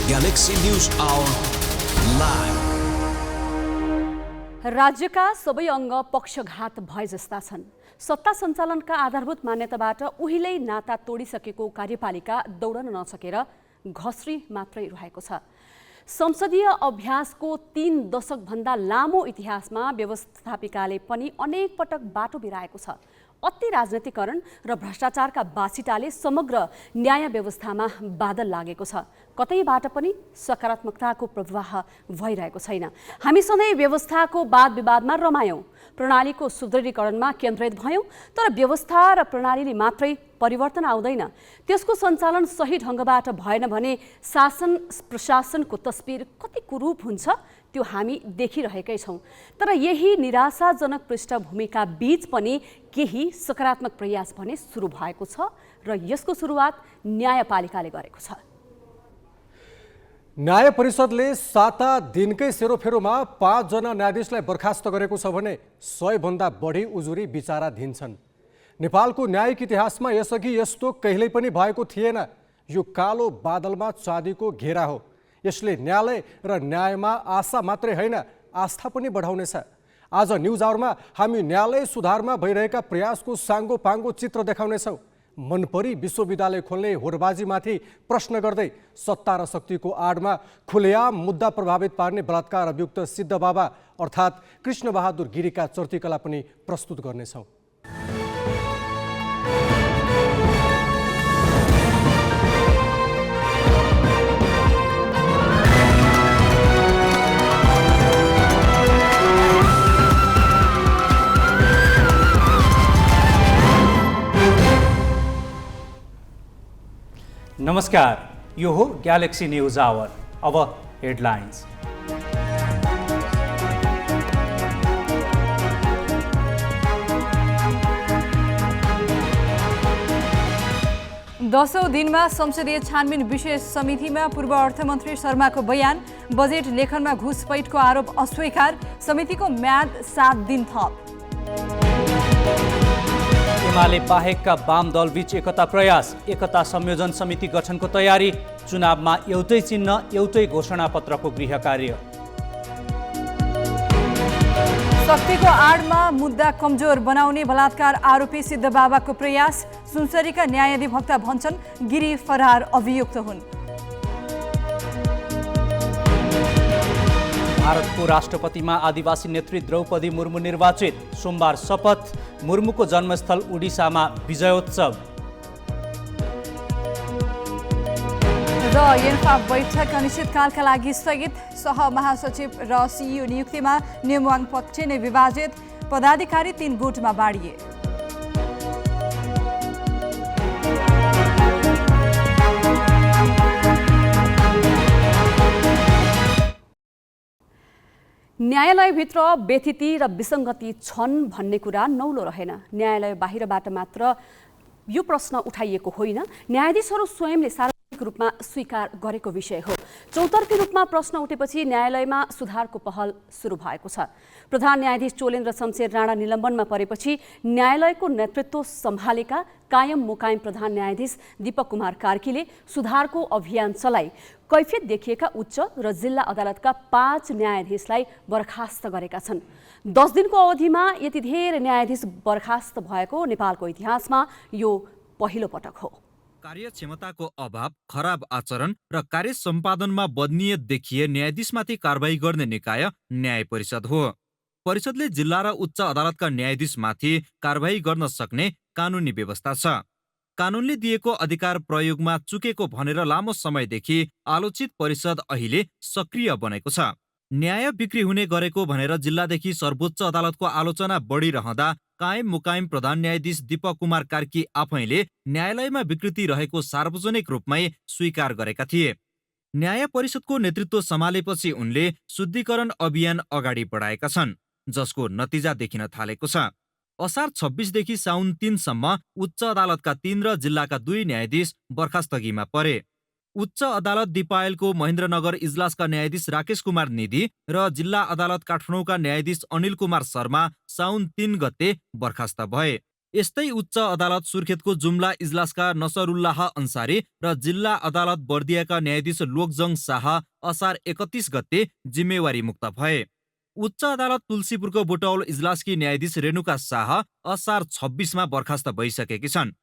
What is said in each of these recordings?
Galaxy News Hour Live। राज्यका सबै अङ्ग पक्षघात भए जस्ता छन्। सत्ता सञ्चालनका आधारभूत मान्यताबाट उहिल्यै नाता तोडिसकेको कार्यपालिका दौडन नसकेर घस्री मात्रै रहेको छ। संसदीय अभ्यासको 3 दशकभन्दा लामो इतिहासमा व्यवस्थापिकाले पनि अनेक पटक बाटो बिराएको छ। अति राजनीतिकरण र भ्रष्टाचारका बासिटाले समग्र न्याय व्यवस्थामा बादल लागेको छ। कतैबाट पनि सकारात्मकताको प्रवाह भइरहेको छैन। हामी सधैँ व्यवस्थाको वाद विवादमा रमायौँ, प्रणालीको सुदृढीकरणमा केन्द्रित भयौँ, तर व्यवस्था र प्रणालीले मात्रै परिवर्तन आउँदैन। त्यसको सञ्चालन सही ढङ्गबाट भएन भने शासन प्रशासनको तस्बिर कति कुरूप हुन्छ त्यो हामी देखिरहेकै छौँ। तर यही निराशाजनक पृष्ठभूमिका बीच पनि केही सकारात्मक प्रयास भने सुरु भएको छ र यसको सुरुवात न्यायपालिकाले गरेको छ। न्याय परिषदले 7 दिनकै सेरोफेरोमा 5 जना न्यायाधीशलाई बर्खास्त गरेको छ भने 100 भन्दा बढी उजुरी बिचारा दिन्छन्। नेपालको न्यायिक इतिहासमा यसअघि यस्तो कहिल्यै पनि भएको थिएन। यो कालो बादलमा चाँदीको घेरा हो। यसले न्यायालय र न्यायमा आशा मात्रै होइन, आस्था पनि बढाउनेछ। आज न्युज आवरमा हामी न्यायालय सुधारमा भइरहेका प्रयासको साङ्गो पाङ्गो चित्र देखाउनेछौँ। मनपरी विश्वविद्यालय खोल्ने होडबाजीमाथि प्रश्न गर्दै सत्ता र शक्तिको आडमा खुलेआम मुद्दा प्रभावित पार्ने बलात्कार अभियुक्त सिद्धबाबा अर्थात् कृष्णबहादुर गिरीका चर्तिकला पनि प्रस्तुत गर्नेछौँ। नमस्कार, यो हो ग्यालेक्सी न्युज आवर। अब हेडलाइन्स। दशौं दिनमा संसदीय छानबिन विशेष समितिमा पूर्व अर्थमन्त्री शर्माको बयान। बजेट लेखनमा घुसपैठको आरोप अस्वीकार। समितिको म्याद 7 दिन थप। एमाले बाहेकका वाम दलबीच एकता प्रयास। एकता संयोजन समिति गठनको तयारी। चुनावमा एउटै चिन्ह एउटै घोषणापत्रको गृह कार्य। शक्तिको आडमा मुद्दा कमजोर बनाउने बलात्कार आरोपी सिद्धबाबाको प्रयास। सुनसरीका न्यायाधिवक्ता भन्छन् गिरी फरार अभियुक्त हुन्। भारतको राष्ट्रपतिमा आदिवासी नेत्री द्रौपदी मुर्मू निर्वाचित। सोमबार शपथ। मुर्मूको जन्मस्थल उडिसामा विजयोत्सव। र एन्फा बैठक अनिश्चितकालका लागि स्थगित। सहमहासचिव र सिइओ नियुक्तिमा नेमुवाङ पक्ष नै विभाजित। पदाधिकारी 3 गुटमा बाँडिए। न्यायालयभित्र व्यथिति र विसङ्गति छन् भन्ने कुरा नौलो रहेन। न्यायालय बाहिरबाट मात्र यो प्रश्न उठाइएको होइन, न्यायाधीशहरू स्वयंले सार्वजनिक रूपमा स्वीकार गरेको विषय हो। चौतर्फी रूपमा प्रश्न उठेपछि न्यायालयमा सुधारको पहल सुरु भएको छ। प्रधान न्यायाधीश चोलेन्द्र शमशेर राणा निलम्बनमा परेपछि न्यायालयको नेतृत्व सम्हालेका कायम मुकायम प्रधान न्यायाधीश दीपक कुमार कार्कीले सुधारको अभियान चलाई कैफियत देखिएका उच्च र जिल्ला अदालतका 5 न्यायाधीशलाई बर्खास्त गरेका छन्। 10 दिनको अवधिमा यति धेरै न्यायाधीश बर्खास्त भएको नेपालको इतिहासमा यो पहिलो पटक हो। कार्यक्षमताको अभाव, खराब आचरण र कार्य सम्पादनमा बदनियत देखिए न्यायाधीशमाथि कारबाही गर्ने निकाय न्याय परिषद हो। परिषदले जिल्ला र उच्च अदालतका न्यायाधीशमाथि कारबाही गर्न सक्ने कानुनी व्यवस्था छ। कानुनले दिएको अधिकार प्रयोगमा चुकेको भनेर लामो समयदेखि आलोचित परिषद अहिले सक्रिय बनेको छ। न्याय बिक्री हुने गरेको भनेर जिल्लादेखि सर्वोच्च अदालतको आलोचना बढिरहँदा कायम मुकायम प्रधान न्यायाधीश दीपक कुमार कार्की आफैले न्यायालयमा विकृति रहेको सार्वजनिक रूपमै स्वीकार गरेका थिए। न्याय परिषदको नेतृत्व सम्हालेपछि उनले शुद्धिकरण अभियान अगाडि बढाएका छन्, जसको नतिजा देखिन थालेको छ। असार 26 देखि साउन 3 सम्म उच्च अदालतका 3 र जिल्लाका 2 न्यायाधीश बर्खास्तगीमा परे। उच्च अदालत दिपायलको महेन्द्रनगर इजलासका न्यायाधीश राकेश कुमार निधि र जिल्ला अदालत काठमाडौँका न्यायाधीश अनिल कुमार शर्मा साउन 3 गते बर्खास्त भए। यस्तै उच्च अदालत सुर्खेतको जुम्ला इजलासका नसरुल्लाह अन्सारी र जिल्ला अदालत बर्दियाका न्यायाधीश लोकजङ शाह असार 31 गते जिम्मेवारी मुक्त भए। उच्च अदालत तुलसीपुरको बुटौल इजलासकी न्यायाधीश रेणुका शाह असार 26मा बर्खास्त भइसकेकी छन्।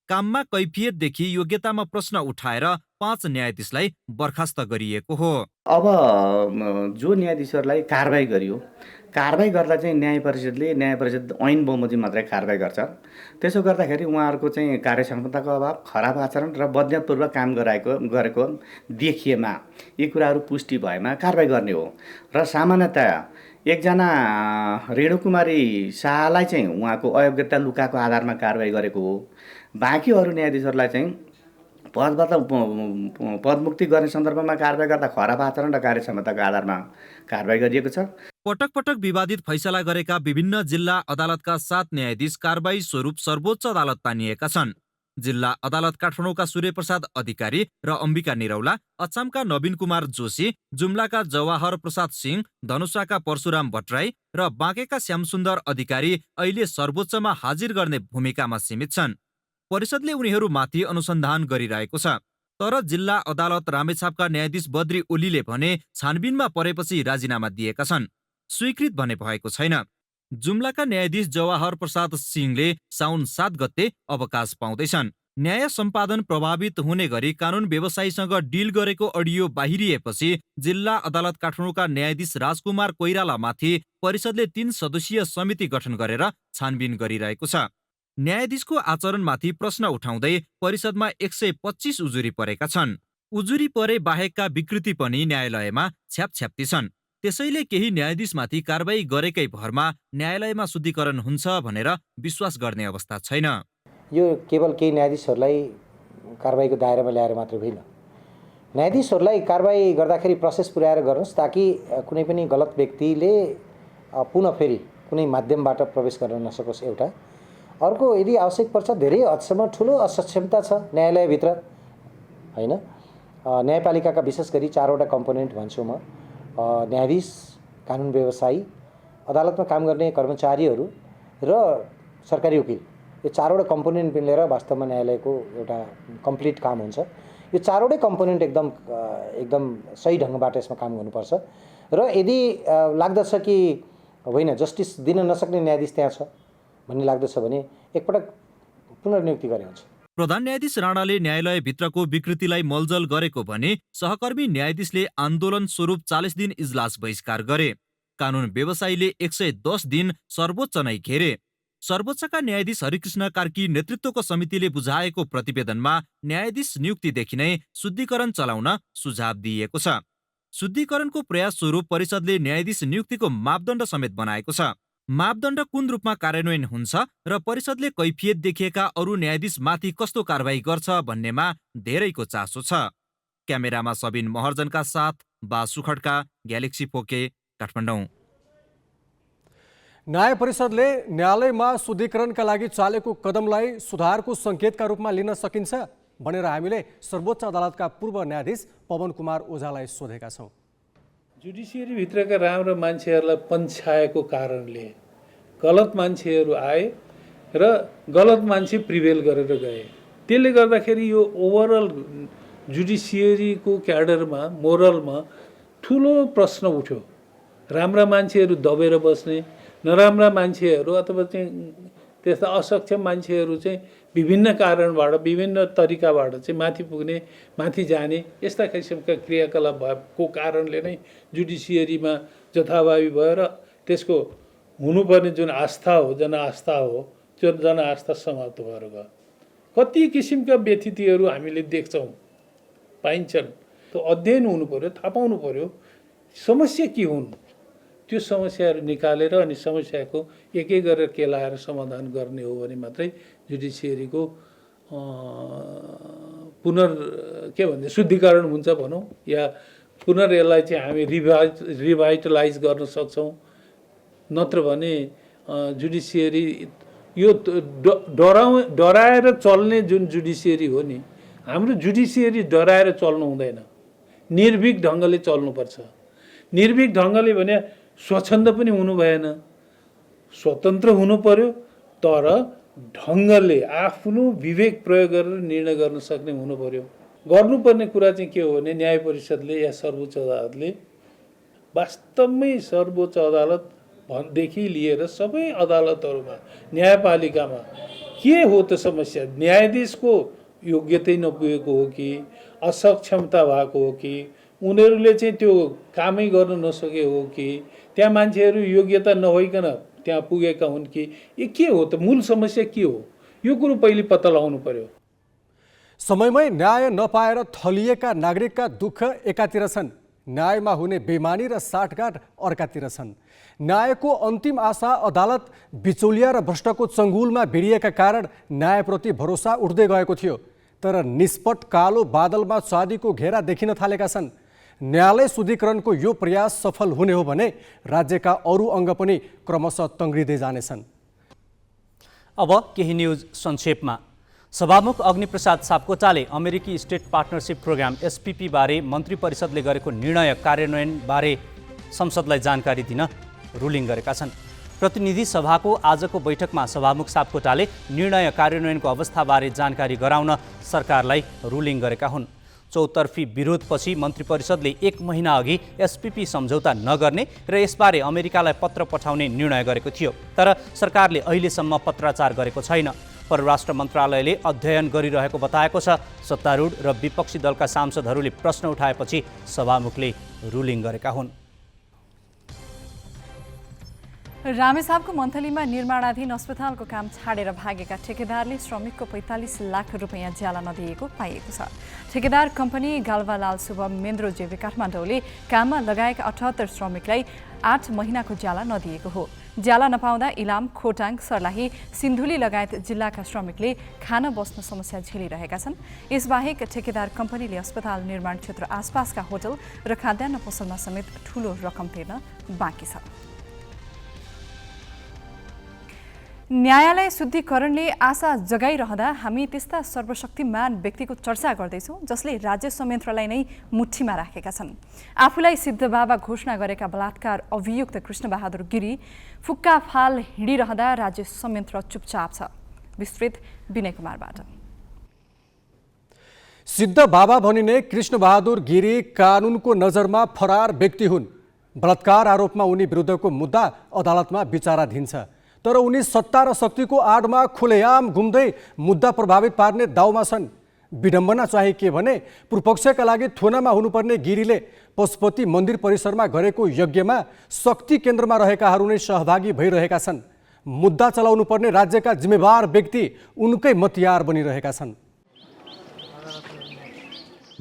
काममा कैफियतदेखि योग्यतामा प्रश्न उठाएर 5 न्यायाधीशलाई बर्खास्त गरिएको हो। अब जो न्यायाधीशहरूलाई कारबाही गरियो, कारबाही गर्दा चाहिँ न्याय परिषद ऐन बहुमती मात्रै कारबाही गर्छ। त्यसो गर्दाखेरि उहाँहरूको चाहिँ कार्यक्षमताको अभाव, खराब आचरण र बदनियतपूर्वक काम गरेको देखिएमा यी कुराहरू पुष्टि भएमा कारबाही गर्ने हो। र सामान्यतया एकजना रेणुकुमारी शाहलाई चाहिँ उहाँको अयोग्यता लुकाको आधारमा कारबाही गरेको हो। बाँकी अरू न्यायाधीशहरूलाई चाहिँ पदमुक्ति गर्ने सन्दर्भमा कारबाही गर्दा खराब आचरण र कार्यक्षमताको आधारमा कारबाही गरिएको छ। पटक पटक विवादित फैसला गरेका विभिन्न जिल्ला अदालतका 7 न्यायाधीश कारबाही स्वरूप सर्वोच्च अदालत तानिएका छन्। जिल्ला अदालत काठमाडौँका सूर्यप्रसाद अधिकारी र अम्बिका निरौला, अछामका नवीन कुमार जोशी, जुम्लाका जवाहर प्रसाद सिंह, धनुषाका परशुराम भट्टराई र बाँकेका श्यामसुन्दर अधिकारी अहिले सर्वोच्चमा हाजिर गर्ने भूमिकामा सीमित छन्। परिषदले उनीहरूमाथि अनुसन्धान गरिरहेको छ। तर जिल्ला अदालत रामेछापका न्यायाधीश बद्री ओलीले भने छानबिनमा परेपछि राजीनामा दिएका छन्, स्वीकृत भने भएको छैन। जुम्लाका न्यायाधीश जवाहर प्रसाद सिंहले साउन 7 गते अवकाश पाउँदैछन्। न्याय सम्पादन प्रभावित हुने गरी कानुन व्यवसायीसँग डिल गरेको अडियो बाहिरिएपछि जिल्ला अदालत काठमाडौँका न्यायाधीश राजकुमार कोइरालामाथि परिषदले 3 सदस्यीय समिति गठन गरेर छानबिन गरिरहेको छ। न्यायाधीशको आचरणमाथि प्रश्न उठाउँदै परिषदमा 125 उजुरी परेका छन्। उजुरी परे बाहेकका विकृति पनि न्यायालयमा छ्यापछ्याप्ती छन्। त्यसैले केही न्यायाधीशमाथि कारबाही गरेकै भरमा न्यायालयमा शुद्धिकरण हुन्छ भनेर विश्वास गर्ने अवस्था छैन। यो केवल केही न्यायाधीशहरूलाई कारबाहीको दायरामा ल्याएर मात्र होइन, न्यायाधीशहरूलाई कारबाही गर्दाखेरि प्रोसेस पुर्याएर गर्नुहोस् ताकि कुनै पनि गलत व्यक्तिले पुनः फेरि कुनै माध्यमबाट प्रवेश गर्न नसकोस्। एउटा अर्को, यदि आवश्यक पर्छ धेरै हदसम्म ठुलो असक्षमता छ न्यायालयभित्र होइन, न्यायपालिकाका विशेष गरी 4वटा कम्पोनेन्ट भन्छु म, न्यायाधीश, कानुन व्यवसायी, अदालतमा काम गर्ने कर्मचारीहरू र सरकारी वकिल, यो 4वटा कम्पोनेन्ट मिलेर वास्तवमा न्यायालयको एउटा कम्प्लिट काम हुन्छ। यो 4वटै कम्पोनेन्ट एकदम सही ढङ्गबाट यसमा काम गर्नुपर्छ। र यदि लाग्दछ कि होइन जस्टिस दिन नसक्ने न्यायाधीश त्यहाँ छ भन्ने लाग्दछ भने एकपटक पुनर्नियुक्ति गरे हुन्छ। प्रधान न्यायाधीश राणाले न्यायालयभित्रको विकृतिलाई मलजल गरेको भने सहकर्मी न्यायाधीशले आन्दोलन स्वरूप 40 दिन इजलास बहिष्कार गरे। कानुन व्यवसायीले 110 दिन सर्वोच्च नै घेरे। सर्वोच्चका न्यायाधीश हरिकृष्ण कार्की नेतृत्वको समितिले बुझाएको प्रतिवेदनमा न्यायाधीश नियुक्तिदेखि नै शुद्धिकरण चलाउन सुझाव दिइएको छ। शुद्धिकरणको प्रयास स्वरूप परिषदले न्यायाधीश नियुक्तिको मापदण्ड समेत बनाएको छ। मापदण्ड कुन रूपमा कार्यान्वयन हुन्छ र परिषदले कैफियत देखिएका अरू न्यायाधीशमाथि कस्तो कारबाही गर्छ भन्नेमा धेरैको चासो छ। क्यामेरामा सबिन महर्जनका साथ बासु खड्का, ग्यालेक्सी फोके, काठमाडौँ। न्याय परिषदले न्यायालयमा शुद्धिकरणका लागि चालेको कदमलाई सुधारको सङ्केतका रूपमा लिन सकिन्छ भनेर हामीले सर्वोच्च अदालतका पूर्व न्यायाधीश पवन कुमार ओझालाई सोधेका छौँ। जुडिसियरी भित्रका राम्रा मान्छेहरूलाई पन्छाएको कारणले गलत मान्छेहरू आए र गलत मान्छे प्रिभेल गरेर गए। त्यसले गर्दाखेरि यो ओभरअल जुडिसियरीको क्याडरमा, मोरलमा ठुलो प्रश्न उठ्यो। राम्रा मान्छेहरू दबेर बस्ने, नराम्रा मान्छेहरू अथवा चाहिँ त्यस्ता असक्षम मान्छेहरू चाहिँ विभिन्न कारणबाट, विभिन्न तरिकाबाट चाहिँ माथि पुग्ने, माथि जाने, यस्ता किसिमका क्रियाकलाप भएको कारणले नै जुडिसियरीमा जथाभावी भएर त्यसको हुनुपर्ने जुन आस्था हो, जनआस्था हो, त्यो जनआस्था समाप्त भएर गयो। कति किसिमका व्यथितिहरू हामीले देख्छौँ, पाइन्छन्। त्यो अध्ययन हुनु पर्यो, थाहा पाउनु पर्यो समस्या के हुन्, त्यो समस्याहरू निकालेर अनि समस्याको एक एक गरेर केलाएर समाधान गर्ने हो भने मात्रै जुडिसियरीको शुद्धिकरण हुन्छ भनौँ, या यसलाई चाहिँ हामी रिभाइटलाइज गर्न सक्छौँ। नत्र भने जुडिसियरी यो डराएर चल्ने जुन जुडिसियरी हो नि, हाम्रो जुडिसियरी डराएर चल्नु हुँदैन, निर्भीक ढङ्गले चल्नुपर्छ। निर्भीक ढङ्गले भने स्वच्छन्द पनि हुनु भएन, स्वतन्त्र हुनु पर्यो, तर ढङ्गले आफ्नो विवेक प्रयोग गरेर निर्णय गर्न सक्ने हुनु पर्यो। गर्नुपर्ने कुरा चाहिँ के हो भने न्याय परिषदले या सर्वोच्च अदालतले वास्तवमै सर्वोच्च अदालत देखि लिएर सबै अदालतहरूमा न्यायपालिकामा के हो त समस्या, न्यायाधीशको योग्यतै नपुगेको हो कि असक्षमता भएको हो कि उनीहरूले चाहिँ त्यो कामै गर्न नसके हो कि त्यहाँ मान्छेहरू योग्यता नभइकन त्यहाँ पुगेका हुन् कि के हो त, मूल समस्या के हो, यो कुरो पहिले पत्ता लगाउनु पर्यो। समयमै न्याय नपाएर थलिएका नागरिकका दुःख एकातिर छन्, न्यायमा हुने बेमानी र साठगाँठ अर्कातिर छन्। न्यायको अन्तिम आशा अदालत बिचौलिया र भ्रष्टको चङ्गुलमा भिडिएका कारण न्यायप्रति भरोसा उठ्दै गएको थियो। तर निष्पट कालो बादलमा चाँदीको घेरा देखिन थालेका छन्। न्यायालय शुद्धिकरणको यो प्रयास सफल हुने हो भने राज्यका अरू अङ्ग पनि क्रमशः तङ्ग्रिँदै जानेछन्। अब केही न्युज संक्षेपमा। सभामुख अग्निप्रसाद सापकोटाले अमेरिकी स्टेट पार्टनरसिप प्रोग्राम एसपीपी बारे मन्त्री परिषदले गरेको निर्णय कार्यान्वयन बारे संसदलाई जानकारी दिन रुलिङ गरेका छन्। प्रतिनिधि सभाको आजको बैठकमा सभामुख सापकोटाले निर्णय कार्यान्वयनको अवस्थाबारे जानकारी गराउन सरकारलाई रुलिङ गरेका हुन्। चौतर्फी विरोधपछि मन्त्री परिषदले 1 महिना अघि एसपीपी सम्झौता नगर्ने र यसबारे अमेरिकालाई पत्र पठाउने निर्णय गरेको थियो। तर सरकारले अहिलेसम्म पत्राचार गरेको छैन। परराष्ट्र मन्त्रालयले अध्ययन गरिरहेको बताएको छ। सत्तारूढ र विपक्षी दलका सांसदहरूले प्रश्न उठाएपछि सभामुखले रुलिङ गरेका हुन्। रामेछापको मन्थलीमा निर्माणाधीन अस्पतालको काम छाडेर भागेका ठेकेदारले श्रमिकको 45 लाख रुपियाँ ज्याला नदिएको पाइएको छ। ठेकेदार कम्पनी गाल्वालाल शुभम मेन्द्रो जेबी काठमाडौँले काममा लगाएका 78 श्रमिकलाई 8 महिनाको ज्याला नदिएको हो। ज्याला नपाउँदा इलाम, खोटाङ, सर्लाही, सिन्धुली लगायत जिल्लाका श्रमिकले खान बस्न समस्या झेलिरहेका छन्। यसबाहेक ठेकेदार कम्पनीले अस्पताल निर्माण क्षेत्र आसपासका होटल र खाद्यान्न पसलमा समेत ठूलो रकम तिर्न बाँकी छ। न्यायालय शुद्धिकरणले आशा जगाइरहँदा हामी त्यस्ता सर्वशक्तिमान व्यक्तिको चर्चा गर्दैछौँ जसले राज्य संयन्त्रलाई नै मुठ्ठीमा राखेका छन्। आफूलाई सिद्धबाबा घोषणा गरेका बलात्कार अभियुक्त कृष्णबहादुर गिरी फुक्का फाल हिँडिरहँदा राज्य संयन्त्र चुपचाप छ। विस्तृत विनय कुमारबाट। सिद्धबाबा भनिने कृष्णबहादुर गिरी कानुनको नजरमा फरार व्यक्ति हुन्। बलात्कार आरोपमा उनी विरुद्धको मुद्दा अदालतमा विचाराधीन छ। तर उनी सत्ता र शक्तिको आडमा खुलेआम घुम्दै मुद्दा प्रभावित पार्ने दाउमा छन्। विडम्बना चाहिँ के भने पूर्वपक्षका लागि थुनामा हुनुपर्ने गिरीले पशुपति मन्दिर परिसरमा गरेको यज्ञमा शक्ति केन्द्रमा रहेकाहरू नै सहभागी भइरहेका छन्। मुद्दा चलाउनु पर्ने राज्यका जिम्मेवार व्यक्ति उनकै मतियार बनिरहेका छन्।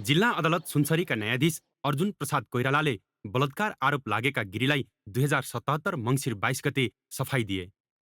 जिल्ला अदालत सुनसरीका न्यायाधीश अर्जुन प्रसाद कोइरालाले बलात्कार आरोप लागेका गिरीलाई 2077 मङ्सिर 22 गते सफाई दिए।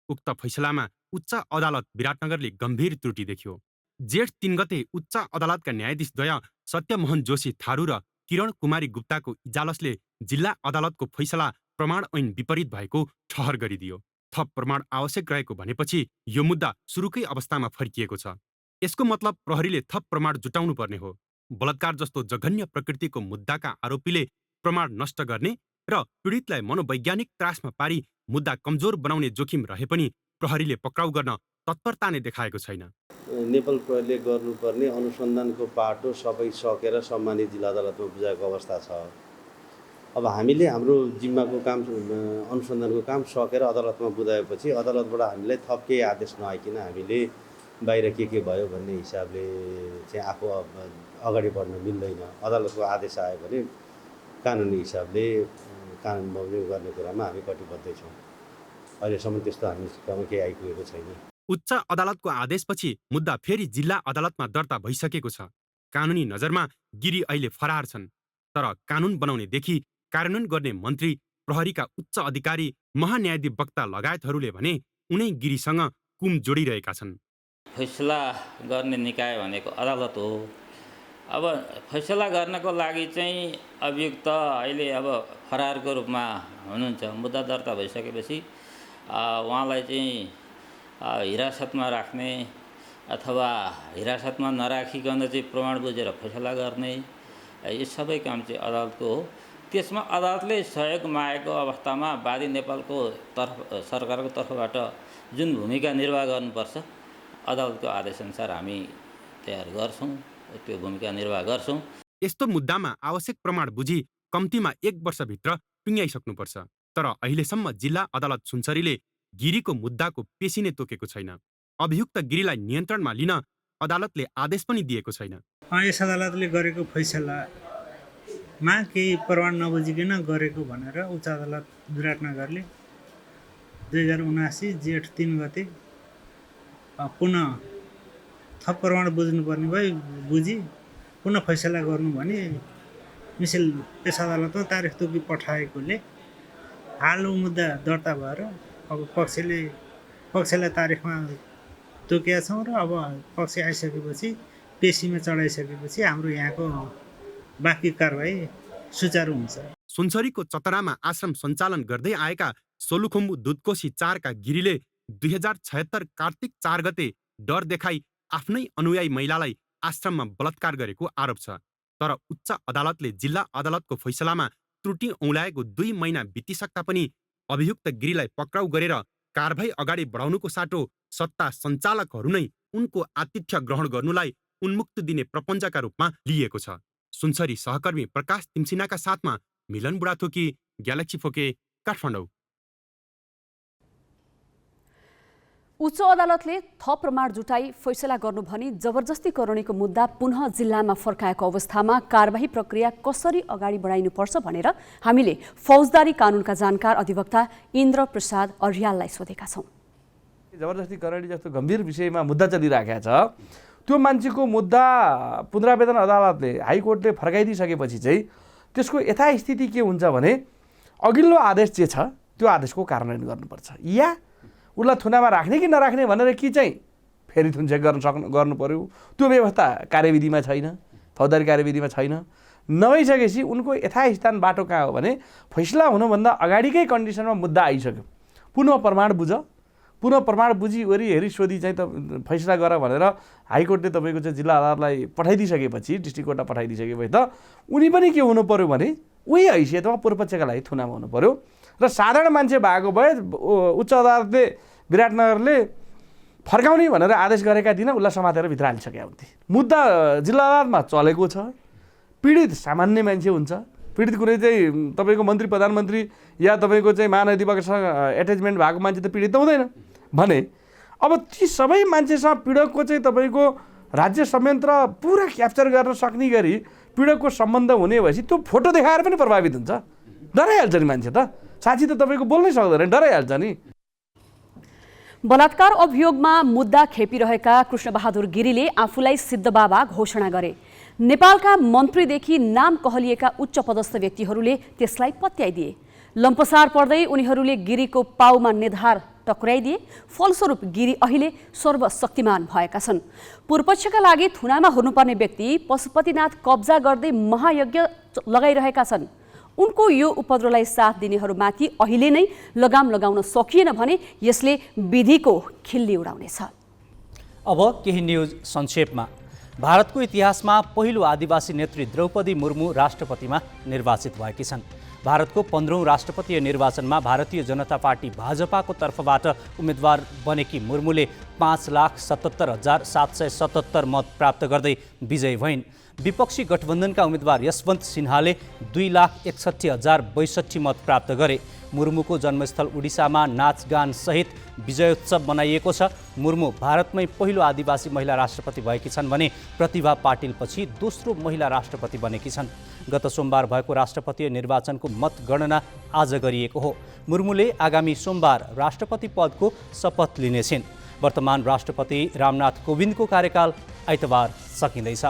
उक्त फैसलामा उच्च अदालत विराटनगरले गम्भीर त्रुटि देख्यो। जेठ 3 गते उच्च अदालतका न्यायाधीशद्वय सत्यमोहन जोशी थारू र किरण कुमारी गुप्ताको इजालसले जिल्ला अदालतको फैसला प्रमाण ऐन विपरीत भएको ठहर गरिदियो। थप प्रमाण आवश्यक रहेको भनेपछि यो मुद्दा सुरुकै अवस्थामा फर्किएको छ। यसको मतलब प्रहरीले थप प्रमाण जुटाउनु पर्ने हो। बलात्कार जस्तो जघन्य प्रकृतिको मुद्दाका आरोपीले प्रमाण नष्ट गर्ने र पीडितलाई मनोवैज्ञानिक त्रासमा पारी मुद्दा कमजोर बनाउने जोखिम रहे पनि प्रहरीले पक्राउ गर्न तत्परता नै देखाएको छैन। नेपाल प्रहरीले गर्नुपर्ने अनुसन्धानको पाटो सबै सकेर सम्मानित जिल्ला अदालतमा बुझाएको अवस्था छ। अब हामीले हाम्रो जिम्माको काम अनुसन्धानको काम सकेर अदालतमा बुझाएपछि अदालतबाट हामीलाई थप केही आदेश नआइकन हामीले बाहिर के भयो भन्ने हिसाबले चाहिँ आफू अगाडि बढ्न मिल्दैन। अदालतको आदेश आयो भने कानुनी हिसाबले कानुन बमोजिम गर्ने कुरामा हामी कटिबद्ध छौँ। अहिलेसम्म त्यस्तो हामीसँग केही आइपुगेको छैन। उच्च अदालतको आदेशपछि मुद्दा फेरि जिल्ला अदालतमा दर्ता भइसकेको छ। कानुनी नजरमा गिरी अहिले फरार छन्। तर कानुन बनाउनेदेखि कार्यान्वयन गर्ने मन्त्री, प्रहरीका उच्च अधिकारी, महान्यायाधिवक्ता लगायतहरूले भने उनै गिरीसँग कुम जोडिरहेका छन्। फैसला गर्ने निकाय भनेको अदालत हो। अब फैसला गर्नको लागि चाहिँ अभियुक्त अहिले अब फरारको रूपमा हुनुहुन्छ। मुद्दा दर्ता भइसकेपछि उहाँलाई चाहिँ हिरासतमा राख्ने अथवा हिरासतमा नराखिकन चाहिँ प्रमाण बुझेर फैसला गर्ने, यो सबै काम चाहिँ अदालतको हो। त्यसमा अदालतले सहयोग मागेको अवस्थामा वादी नेपालको सरकारको तर्फबाट जुन भूमिका निर्वाह गर्नुपर्छ अदालतको आदेशअनुसार हामी तयार गर्छौँ, त्यो भूमिका निर्वाह गर्छौँ। यस्तो मुद्दामा आवश्यक प्रमाण बुझी कम्तीमा 1 वर्षभित्र टुङ्ग्याइसक्नुपर्छ। तर अहिलेसम्म जिल्ला अदालत सुनसरीले गिरीको मुद्दाको पेशी नै तोकेको छैन। अभियुक्त गिरीलाई नियन्त्रणमा लिन अदालतले आदेश पनि दिएको छैन। यस अदालतले गरेको फैसलामा केही प्रमाण नबुझिकन गरेको भनेर उच्च अदालत विराटनगरले 2079 जेठ 3 गते पुनः थप प्रमाण बुझ्नुपर्ने भए बुझी पुनः फैसला गर्नु भने मिसिल यस अदालतमा तारिख तोकी पठाएकोले हाल मुद्दा दर्ता भएर अब पक्षलाई तारिखमा तोकेका छौँ र अब पक्ष आइसकेपछि पेशीमा चढाइसकेपछि हाम्रो यहाँको बाँकी कारबाही सुचारू हुन्छ। सुनसरीको चतरामा आश्रम सञ्चालन गर्दै आएका सोलुखुम्बु दुधकोशी 4 का गिरीले 2076 कार्तिक 4 गते डर देखाई आफ्नै अनुयायी महिलालाई आश्रममा बलात्कार गरेको आरोप छ। तर उच्च अदालतले जिल्ला अदालतको फैसलामा त्रुटि औँल्याएको 2 महिना बितिसक्दा पनि अभियुक्त गिरीलाई पक्राउ गरेर कारबाही अगाडि बढाउनुको साटो सत्ता सञ्चालकहरू नै उनको आतिथ्य ग्रहण गर्नुलाई उन्मुक्त दिने प्रपञ्चका रूपमा लिएको छ। सुनसरी सहकर्मी प्रकाश तिमसिनाका साथमा मिलन बुढाथोकी, ग्यालेक्सी फोके, काठमाडौँ। उच्च अदालतले थप प्रमाण जुटाई फैसला गर्नु भनी जबरजस्ती करणीको मुद्दा पुनः जिल्लामा फर्काएको अवस्थामा कारबाही प्रक्रिया कसरी अगाडि बढाइनुपर्छ भनेर हामीले फौजदारी कानुनका जानकार अधिवक्ता इन्द्र प्रसाद अर्याललाई सोधेका छौँ। जबरजस्ती करणी जस्तो गम्भीर विषयमा मुद्दा चलिरहेको छ, त्यो मान्छेको मुद्दा पुनरावेदन अदालतले हाइकोर्टले फर्काइदिइसकेपछि चाहिँ त्यसको यथास्थिति के हुन्छ भने अघिल्लो आदेश जे छ त्यो आदेशको कार्यान्वयन गर्नुपर्छ, या उसलाई थुनामा राख्ने कि नराख्ने भनेर कि चाहिँ फेरि थुनछेक गर्नु पर्यो। त्यो व्यवस्था कार्यविधिमा छैन, फौजदारी कार्यविधिमा छैन। नभइसकेपछि उनको यथास्थान बाटो कहाँ हो भने फैसला हुनुभन्दा अगाडिकै कन्डिसनमा मुद्दा आइसक्यो, पुनः प्रमाण बुझ, पुनः प्रमाण बुझी वरि हेरी सोधी चाहिँ त फैसला गर भनेर हाइकोर्टले तपाईँको चाहिँ जिल्ला अदालतलाई पठाइदिइसकेपछि, डिस्ट्रिक्ट कोर्टलाई पठाइदिइसकेपछि त उनी पनि के हुनु पर्यो भने उही हैसियतमा पूर्वपक्षका लागि थुनामा हुनु पर्यो। र साधारण मान्छे भएको भए उच्च अदालतले विराटनगरले फर्काउने भनेर आदेश गरेका दिन उसलाई समातेर भित्र हालिसकेका हुन्थे। मुद्दा जिल्ला अदालतमा चलेको छ, पीडित सामान्य मान्छे हुन्छ, पीडित कुनै चाहिँ तपाईँको मन्त्री प्रधानमन्त्री या तपाईँको चाहिँ महाधिवक्तासँग एट्याचमेन्ट भएको मान्छे त पीडित त हुँदैन भने अब ती सबै मान्छेसँग पीडकको चाहिँ तपाईँको राज्य संयन्त्र पुरा क्याप्चर गर्न सक्ने गरी पीडकको सम्बन्ध हुने भएपछि त्यो फोटो देखाएर पनि प्रभावित हुन्छ, डराइहाल्छ नि मान्छे त, साँच्ची त तपाईँको बोल्नै सक्दैन, डराइहाल्छ नि। बलात्कार अभियोगमा मुद्दा खेपिरहेका कृष्णबहादुर गिरीले आफूलाई सिद्धबाबा घोषणा गरे। नेपालका मन्त्रीदेखि नाम कहलिएका उच्च पदस्थ व्यक्तिहरूले त्यसलाई पत्याइदिए। लम्पसार पर्दै उनीहरूले गिरीको पाउमा निधार टक्राइदिए। फलस्वरूप गिरी अहिले सर्वशक्तिमान भएका छन्। पूर्वपक्षका लागि थुनामा हुनुपर्ने व्यक्ति पशुपतिनाथ कब्जा गर्दै महायज्ञ लगाइरहेका छन्। उनको यो उपद्रवलाई साथ दिनेहरूमाथि अहिले नै लगाम लगाउन सकिएन भने यसले विधिको खिल्ली उडाउनेछ। अब केही न्युज संक्षेपमा। भारतको इतिहासमा पहिलो आदिवासी नेत्री द्रौपदी मुर्मू राष्ट्रपतिमा निर्वाचित भएकी छन्। भारतको 15औं राष्ट्रपतीय निर्वाचनमा भारतीय जनता पार्टी भाजपाको तर्फबाट उम्मेदवार बनेकी मुर्मूले 5,77,777 मत प्राप्त गर्दै विजयी भइन्। विपक्षी गठबन्धनका उम्मेदवार यशवन्त सिन्हाले 2,61,062 मत प्राप्त गरे। मुर्मूको जन्मस्थल उडिसामा नाचगान सहित विजयोत्सव मनाइएको छ। मुर्मू भारतमै पहिलो आदिवासी महिला राष्ट्रपति भएकी छन् भने प्रतिभा पाटिलपछि दोस्रो महिला राष्ट्रपति बनेकी छन्। गत सोमबार भएको राष्ट्रपतीय निर्वाचनको मतगणना आज गरिएको हो। मुर्मूले आगामी सोमबार राष्ट्रपति पदको शपथ लिनेछिन्। वर्तमान राष्ट्रपति रामनाथ कोविन्दको कार्यकाल आइतबार सकिँदैछ।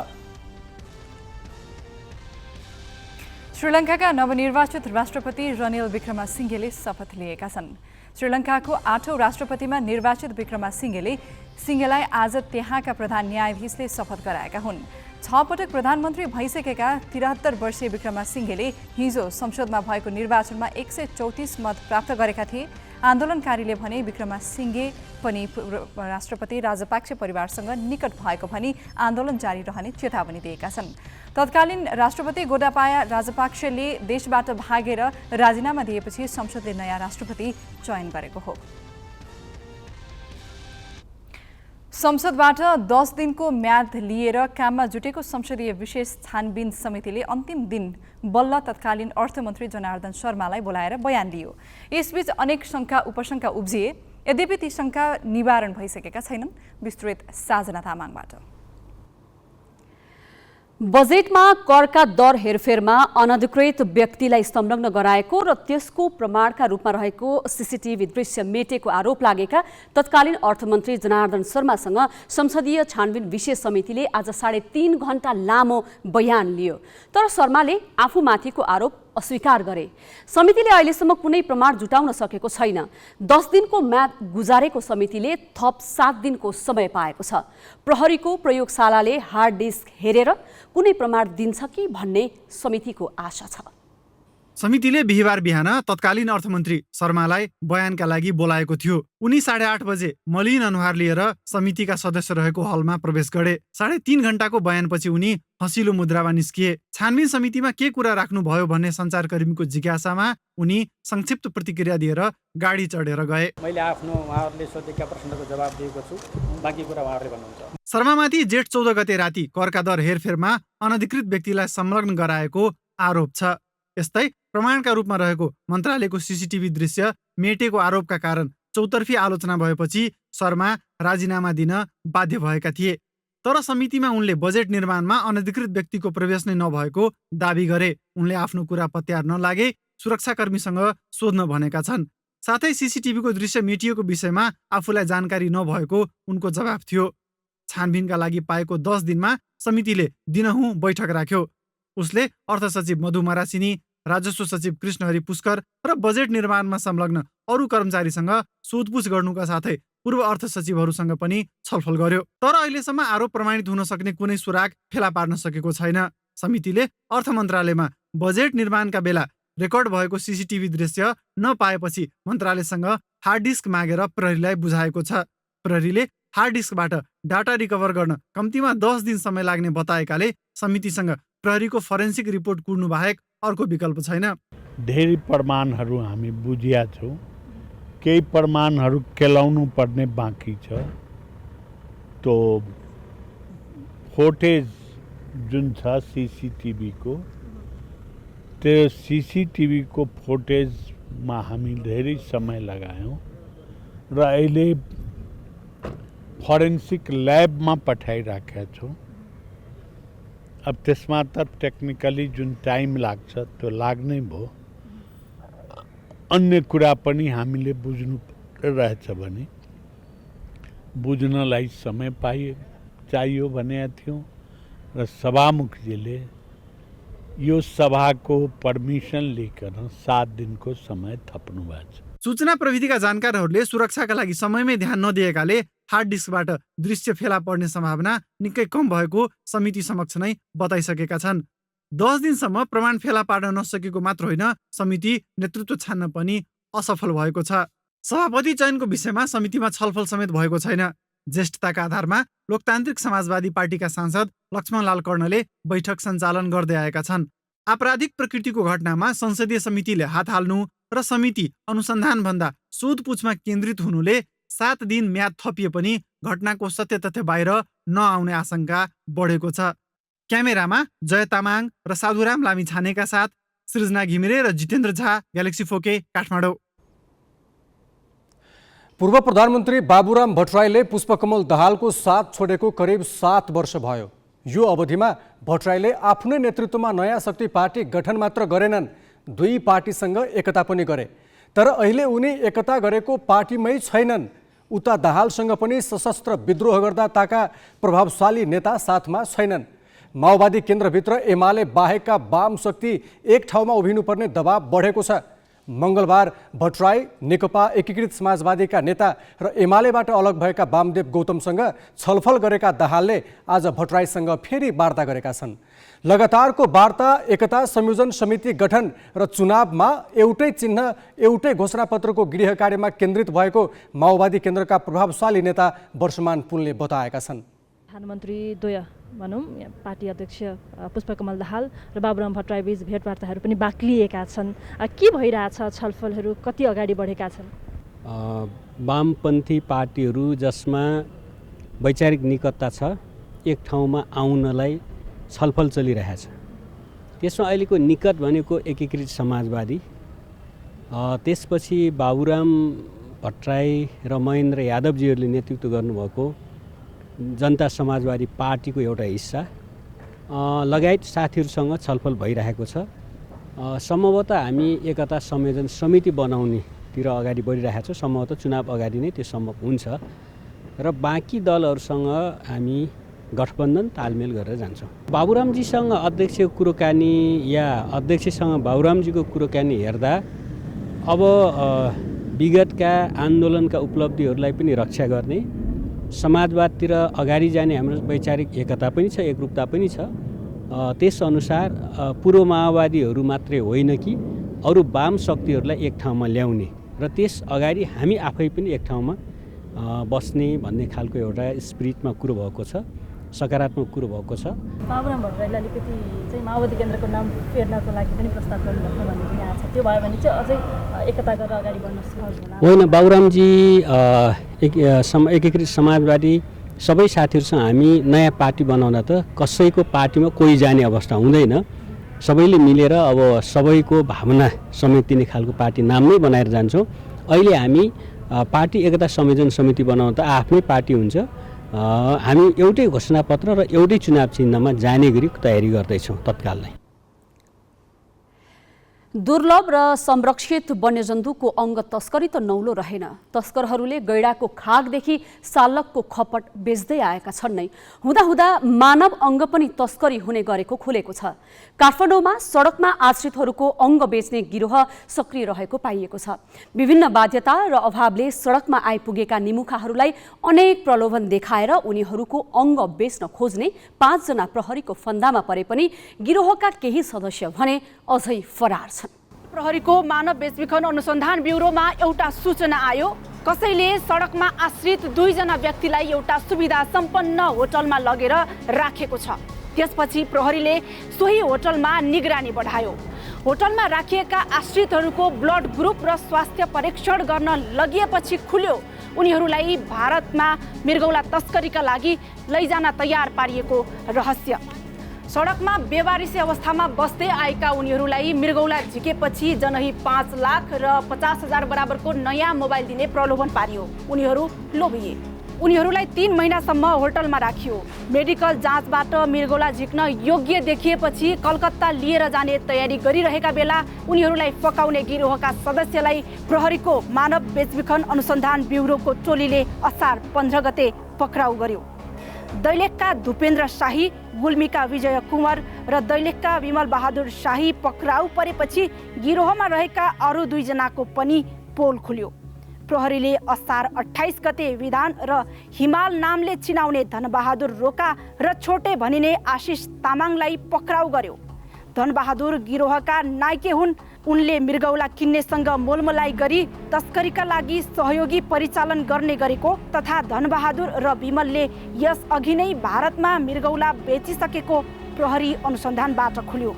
श्रीलङ्काका नवनिर्वाचित राष्ट्रपति रनिल विक्रमासिंघेले शपथ लिएका छन्। श्रीलङ्काको 8औं राष्ट्रपतिमा निर्वाचित विक्रमासिंघेलाई आज त्यहाँका प्रधान न्यायाधीशले शपथ गराएका हुन्। 6 पटक प्रधानमन्त्री भइसकेका 73 वर्षीय विक्रमासिंघेले हिजो संसदमा भएको निर्वाचनमा 134 मत प्राप्त गरेका थिए। आन्दोलनकारीले भने विक्रमासिंघे पनि राष्ट्रपति राजपाक्से परिवारसँग निकट भएको भनी आन्दोलन जारी रहने चेतावनी दिएका छन्। तत्कालीन राष्ट्रपति गोटाबाया राजपाक्सेले देशबाट भागेर राजीनामा दिएपछि संसदले नयाँ राष्ट्रपति चयन गरेको हो। संसदबाट 10 दिनको म्याद लिएर काममा जुटेको संसदीय विशेष छानबिन समितिले अन्तिम दिन बल्ल तत्कालीन अर्थमन्त्री जनार्दन शर्मालाई बोलाएर बयान लियो। यसबीच अनेक शङ्का उपशङ्का उब्जिए, यद्यपि ती शङ्का निवारण भइसकेका छैनन्। विस्तृत साजना तामाङबाट। बजेटमा करका दर हेरफेरमा अनधिकृत व्यक्तिलाई संलग्न गराएको र त्यसको प्रमाणका रूपमा रहेको सीसीटीभी दृश्य मेटेको आरोप लागेका तत्कालीन अर्थमन्त्री जनार्दन शर्मासँग संसदीय छानबिन विशेष समितिले आज 3.5 घण्टा लामो बयान लियो। तर शर्माले आफूमाथिको आरोप अस्वीकार गरे। समितिले अहिलेसम्म कुनै प्रमाण जुटाउन सकेको छैन। 10 दिनको म्याद गुजारेको समितिले थप 7 दिनको समय पाएको छ। प्रहरीको प्रयोगशालाले हार्ड डिस्क हेरेर कुनै प्रमाण दिन्छ कि भन्ने समितिको आशा छ। समितिले बिहिबार बिहान तत्कालीन अर्थमन्त्री शर्मालाई बयानका लागि बोलाएको थियो। उनी 8:30 बजे मलिन अनुहार लिएर समितिका सदस्य रहेको हलमा प्रवेश गरे। 3.5 घण्टाको बयानपछि उनी हँसिलो मुद्रामा निस्किए। छानबिन समितिमा के कुरा राख्नुभयो भन्ने सञ्चारकर्मीको जिज्ञासामा उनी संक्षिप्त प्रतिक्रिया दिएर गाडी चढेर गए। मैले आफ्नो उहाँहरूले सोधेका प्रश्नको जवाब दिएको छु, बाँकी कुरा उहाँहरूले भन्नुहुन्छ। शर्मामाथि जेठ 14 गते राति करका दर हेरफेरमा अनधिकृत व्यक्तिलाई संलग्न गराएको आरोप छ। यस्तै प्रमाणका रूपमा रहेको मन्त्रालयको सीसीटीभी दृश्य मेटेको आरोपका कारण चौतर्फी आलोचना भएपछि शर्मा राजीनामा दिन बाध्य भएका थिए। तर समितिमा उनले बजेट निर्माणमा अनधिकृत व्यक्तिको प्रवेश नै नभएको दाबी गरे। उनले आफ्नो कुरा पत्यार नलागे सुरक्षाकर्मीसँग सोध्न भनेका छन्। साथै सीसीटीभीको दृश्य मेटिएको विषयमा आफूलाई जानकारी नभएको उनको जवाब थियो। छानबिनका लागि पाएको 10 दिनमा समितिले दिनहुँ बैठक राख्यो। उसले अर्थ सचिव मधु मरासिनी, राजस्व सचिव कृष्णहरि पुष्कर र बजेट निर्माणमा संलग्न अरू कर्मचारीसँग सोधपुछ गर्नुका साथै पूर्व अर्थ सचिवहरूसँग पनि छलफल गर्यो। तर अहिलेसम्म आरोप प्रमाणित हुन सक्ने कुनै सुराग फेला पार्न सकेको छैन। समितिले अर्थ मन्त्रालयमा बजेट निर्माणका बेला रेकर्ड भएको सीसीटीभी दृश्य नपाएपछि मन्त्रालयसँग हार्ड डिस्क मागेर प्रहरीलाई बुझाएको छ। प्रहरीले हार्ड डिस्कबाट डाटा रिकभर गर्न कम्तीमा 10 दिन समय लाग्ने बताएकाले समितिसँग प्रहरीको फरेन्सिक रिपोर्ट कुर्नु बाहेक अर्को विकल्प छैन। धेरै प्रमाणहरू हामी बुझिया छौँ, केही प्रमाणहरू केलाउनु पर्ने बाँकी छ। तो फोटेज जुन छ सीसीटीभीको, त्यो सीसीटीभीको फोटेजमा हामी धेरै समय लगायौँ र अहिले फरेन्सिक ल्याबमा पठाइराखेका छौँ। अब त्यसमा त टेक्निकली जुन टाइम लाग्छ त्यो लाग्नै भयो। अन्य कुरा पनि हामीले बुझ्नु रहेछ भने बुझ्नलाई समय चाहियो भनेका थियौँ र सभामुखजीले यो सभाको पर्मिसन लिकन 7 दिनको समय थप्नु भएको छ। सूचना प्रविधिका जानकारहरूले सुरक्षाका लागि समयमै ध्यान नदिएकाले हार्ड डिस्कबाट दृश्य फेला पर्ने सम्भावना निकै कम भएको समिति समक्ष नै बताइसकेका छन्। 10 दिनसम्म प्रमाण फेला पार्न नसकेको मात्र होइन, समिति नेतृत्व छान्न पनि असफल भएको छ। सभापति चयनको विषयमा समितिमा छलफल समेत भएको छैन। ज्येष्ठताका आधारमा लोकतान्त्रिक समाजवादी पार्टीका सांसद लक्ष्मणलाल कर्णले बैठक सञ्चालन गर्दै आएका छन्। आपराधिक प्रकृतिको घटनामा संसदीय समितिले हात हाल्नु र समिति अनुसन्धानभन्दा सोधपुछमा केन्द्रित हुनुले 7 दिन म्याद थपिए पनि घटनाको सत्य तथ्य बाहिर नआउने आशंका बढेको छ। क्यामेरामा जय तामाङ र साधुराम लामिछानेका साथ सृजना घिमिरे र जितेन्द्र झा, ग्यालेक्सी फोके, काठमाडौँ। पूर्व प्रधानमन्त्री बाबुराम भट्टराईले पुष्पकमल दाहालको साथ छोडेको करिब 7 वर्ष भयो। यो अवधिमा भट्टराईले आफ्नै नेतृत्वमा नयाँ शक्ति पार्टी गठन मात्र गरेनन्, 2 पार्टीसँग एकता पनि गरे। तर अहिले उनी एकता गरेको पार्टीमै छैनन्। उता दाहालसँग पनि सशस्त्र विद्रोह गर्दा ताका प्रभावशाली नेता साथमा छैनन्। माओवादी केन्द्रभित्र एमाले बाहेकका वाम शक्ति एक ठाउँमा उभिनुपर्ने दबाव बढेको छ। मङ्गलबार भट्टराई, नेकपा एकीकृत समाजवादीका नेता र एमालेबाट अलग भएका वामदेव गौतमसँग छलफल गरेका दाहालले आज भट्टराईसँग फेरि वार्ता गरेका छन्। लगातारको वार्ता एकता संयोजन समिति गठन र चुनावमा एउटै चिन्ह एउटै घोषणापत्रको गृह कार्यमा केन्द्रित भएको माओवादी केन्द्रका प्रभावशाली नेता वर्षमान पुनले बताएका छन्। प्रधानमन्त्री द्वय भनौँ पार्टी अध्यक्ष पुष्पकमल दाहाल र बाबुराम भट्टराई बीच भेटवार्ताहरू पनि बाक्लिएका छन्। के भइरहेछ? छलफलहरू कति अगाडि बढेका छन्? वामपन्थी पार्टीहरू जसमा वैचारिक निकटता छ, एक ठाउँमा आउनलाई छलफल चलिरहेछ। त्यसमा अहिलेको निकट भनेको एकीकृत समाजवादी, त्यसपछि बाबुराम भट्टराई र महेन्द्र यादवजीहरूले नेतृत्व गर्नुभएको जनता समाजवादी पार्टीको एउटा हिस्सा लगायत साथीहरूसँग छलफल भइरहेको छ। सम्भवतः हामी एकता संयोजन समिति बनाउनेतिर अगाडि बढिरहेका छौँ। सम्भवतः चुनाव अगाडि नै त्यो सम्भव हुन्छ र बाँकी दलहरूसँग हामी गठबन्धन तालमेल गरेर जान्छौँ। बाबुरामजीसँग अध्यक्षको कुरोकानी या अध्यक्षसँग बाबुरामजीको कुरोकानी हेर्दा अब विगतका आन्दोलनका उपलब्धिहरूलाई पनि रक्षा गर्ने, समाजवादतिर अगाडि जाने हाम्रो वैचारिक एकता पनि छ, एकरूपता पनि छ। त्यसअनुसार पूर्व माओवादीहरू मात्रै होइन कि अरू वाम शक्तिहरूलाई एक ठाउँमा ल्याउने र त्यस अगाडि हामी आफै पनि एक ठाउँमा बस्ने भन्ने खालको एउटा स्पिरिटमा कुरो भएको छ, सकारात्मक कुरो भएको छ। बाबुराम भट्टराईले अलिकति चाहिँ माओवादी केन्द्रको नाम फेर्नको लागि पनि प्रस्ताव गर्नुभएको भन्ने पनि आएको छ। त्यो भयो भने चाहिँ अझै एकता गरेर अगाडि बढ्न सहज होला। होइन, बाबुरामजी एकीकृत समाजवादी सबै साथीहरूसँग हामी नयाँ पार्टी बनाउँदा त कसैको पार्टीमा कोही जाने अवस्था हुँदैन। सबैले मिलेर अब सबैको भावना समेटिने खालको पार्टी नाम नै बनाएर जान्छौँ। अहिले हामी पार्टी एकता संयोजन समिति बनाउँदा आफ्नै पार्टी हुन्छ। हामी एउटै घोषणापत्र र एउटै चुनाव चिन्हमा जाने गरी तयारी गर्दैछौँ तत्काल नै। दुर्लभ र संरक्षित वन्यजन्तुको अङ्ग तस्करी त नौलो रहेन। तस्करहरूले गैडाको खागदेखि सालकको खपट बेच्दै आएका छन् नै। हुँदाहुँदा मानव अङ्ग पनि तस्करी हुने गरेको खुलेको छ। काठमाडौँमा सडकमा आश्रितहरूको अङ्ग बेच्ने गिरोह सक्रिय रहेको पाइएको छ। विभिन्न बाध्यता र अभावले सडकमा आइपुगेका निमुखाहरूलाई अनेक प्रलोभन देखाएर उनीहरूको अङ्ग बेच्न खोज्ने 5 जना प्रहरीको फन्दामा परे पनि गिरोहका केही सदस्य भने अझै फरार छन्। प्रहरीको मानव बेचबिखन अनुसन्धान ब्युरोमा एउटा सूचना आयो। कसैले सडकमा आश्रित 2 जना व्यक्तिलाई एउटा सुविधा सम्पन्न होटलमा लगेर राखेको छ। त्यसपछि प्रहरीले सोही होटलमा निगरानी बढायो। होटलमा राखिएका आश्रितहरूको ब्लड ग्रुप र स्वास्थ्य परीक्षण गर्न लगिएपछि खुल्यो उनीहरूलाई भारतमा मृगौला तस्करीका लागि लैजान तयार पारिएको रहस्य। सडकमा बेवारिसी अवस्थामा बस्दै आएका उनीहरूलाई मृगौला झिकेपछि जनही 5 लाख र 50,000 बराबरको नयाँ मोबाइल दिने प्रलोभन पारियो। उनीहरू लोभिए। उनीहरूलाई 3 महिनासम्म होटलमा राखियो। मेडिकल जाँचबाट मृगौला झिक्न योग्य देखिएपछि कलकत्ता लिएर जाने तयारी गरिरहेका बेला उनीहरूलाई फकाउने गिरोहका सदस्यलाई प्रहरीको मानव बेचबिखन अनुसन्धान ब्युरोको टोलीले असार 15 गते पक्राउ गर्यो। दैलेखका भूपेन्द्र शाही, गुल्मीका विजय कुँवर र दैलेखका विमल बहादुर शाही पक्राउ परेपछि गिरोहमा रहेका अरू 2 जनाको पनि पोल खुल्यो। प्रहरीले असार 28 गते विधान र हिमाल नामले चिनाउने धनबहादुर रोका र छोटे भनिने आशिष तामाङलाई पक्राउ गर्यो। धनबहादुर गिरोहका नायके हुन्। उनले मृगौला किन्नेसँग मोलमोलाई गरी तस्करीका लागि सहयोगी परिचालन गर्ने गरेको तथा धनबहादुर र विमलले यस अघि नै भारतमा मृगौला बेचिसकेको प्रहरी अनुसन्धानबाट खुल्यो।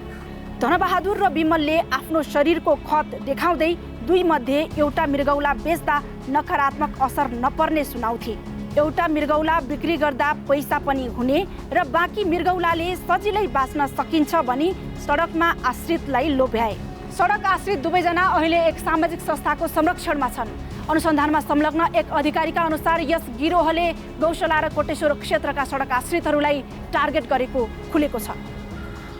धनबहादुर र विमलले आफ्नो शरीरको खत देखाउँदै 2 मध्ये एउटा मृगौला बेच्दा नकारात्मक असर नपर्ने सुनाउँथे। एउटा मृगौला बिक्री गर्दा पैसा पनि हुने र बाँकी मृगौलाले सजिलै बाँच्न सकिन्छ भनी सडकमा आश्रितलाई लोभ्याए। सडक आश्रित 2 जना अहिले एक सामाजिक संस्थाको संरक्षणमा छन्। अनुसन्धानमा संलग्न एक अधिकारीका अनुसार यस गिरोहले गौशाला र कोटेश्वर क्षेत्रका सडक आश्रितहरूलाई टार्गेट गरेको खुलेको छ।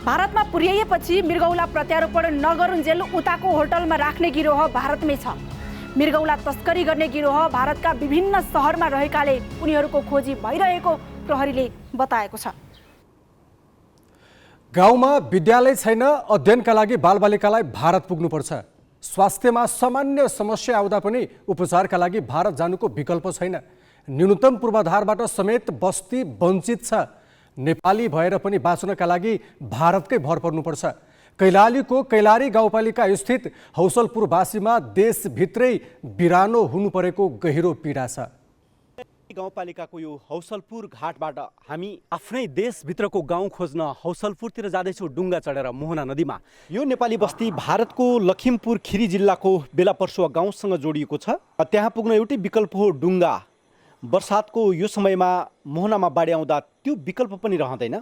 भारतमा पुर्याइएपछि मृगौला प्रत्यारोपण नगरुन्जेल उताको होटलमा राख्ने गिरोह भारतमै छ। मृगौला तस्करी गर्ने गिरोह भारतका विभिन्न सहरमा रहेकाले उनीहरूको खोजी भइरहेको प्रहरीले बताएको छ। गाउँमा विद्यालय छैन, अध्ययनका लागि बालबालिकालाई भारत पुग्नुपर्छ। स्वास्थ्यमा सामान्य समस्या आउँदा पनि उपचारका लागि भारत जानुको विकल्प छैन। न्यूनतम पूर्वाधारबाट समेत बस्ती वञ्चित छ। नेपाली भएर पनि बाँच्नका लागि भारतकै भर पर्नुपर्छ। कैलालीको कैलारी गाउँपालिका स्थित हौसलपुरवासीमा देशभित्रै बिरानो हुनु परेको गहिरो पीडा छ। गाउँपालिकाको यो हौसलपुर घाटबाट हामी आफ्नै देशभित्रको गाउँ खोज्न हौसलपुरतिर जाँदैछौँ डुङ्गा चढेर मोहना नदीमा। यो नेपाली बस्ती भारतको लखिमपुर खिरी जिल्लाको बेलापर्सुवा गाउँसँग जोडिएको छ। त्यहाँ पुग्न एउटै विकल्प हो डुङ्गा। बर्सातको यो समयमा मोहनामा बाढी आउँदा त्यो विकल्प पनि रहँदैन।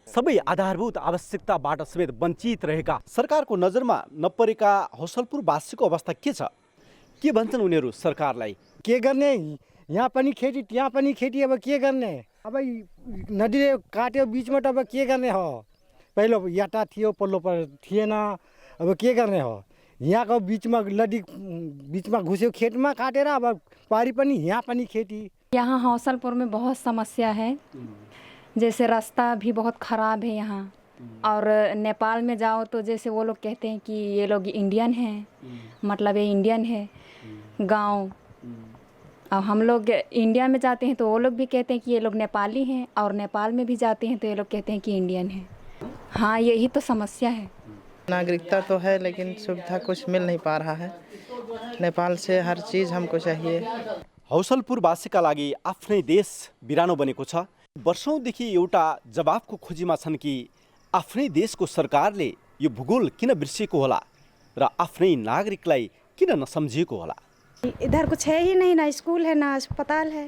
सबै आधारभूत आवश्यकताबाट समेत वञ्चित रहेका सरकारको नजरमा नपरेका हौसलपुरवासीको अवस्था के छ? के भन्छन् उनीहरू सरकारलाई? के गर्ने, यहाँ पनि खेती त्यहाँ पनि खेती, अब के गर्ने? अब नदीले काट्यो बिचमा त अब के गर्ने हो? पहिलो याता थियो, पल्लो पर थिएन, अब के गर्ने हो? यहाँको बिचमा नदी बिचमा घुस्यो खेतमा काटेर, अब पारी पनि यहाँ पनि खेती। यहाँ हौसलपुर में बहुत समस्या है, जैसे रास्ता भी बहुत ख़राब है यहाँ, और नेपाल में जाओ तो जैसे वो लोग कहते हैं कि ये लोग इंडियन हैं, मतलब ये इंडियन है गांव। अब हम लोग इंडिया में जाते हैं तो वो लोग भी कहते हैं कि ये लोग नेपाली हैं, और नेपाल में भी जाते हैं तो ये लोग कहते हैं कि इंडियन हैं। हाँ, यही तो समस्या है। नागरिकता तो है लेकिन सुविधा कुछ मिल नहीं पा रहा है। नेपाल से हर चीज़ हमको चाहिए। हौसलपुरवासीका लागि आफ्नै देश बिरानो बनेको छ। वर्षौंदेखि एउटा जवाफको खोजीमा छन् कि आफ्नै देशको सरकारले यो भूगोल किन बिर्सिएको होला र आफ्नै नागरिकलाई किन नसम्झिएको होला। इधर कुछ है ही नहीं, ना स्कूल है ना अस्पताल है,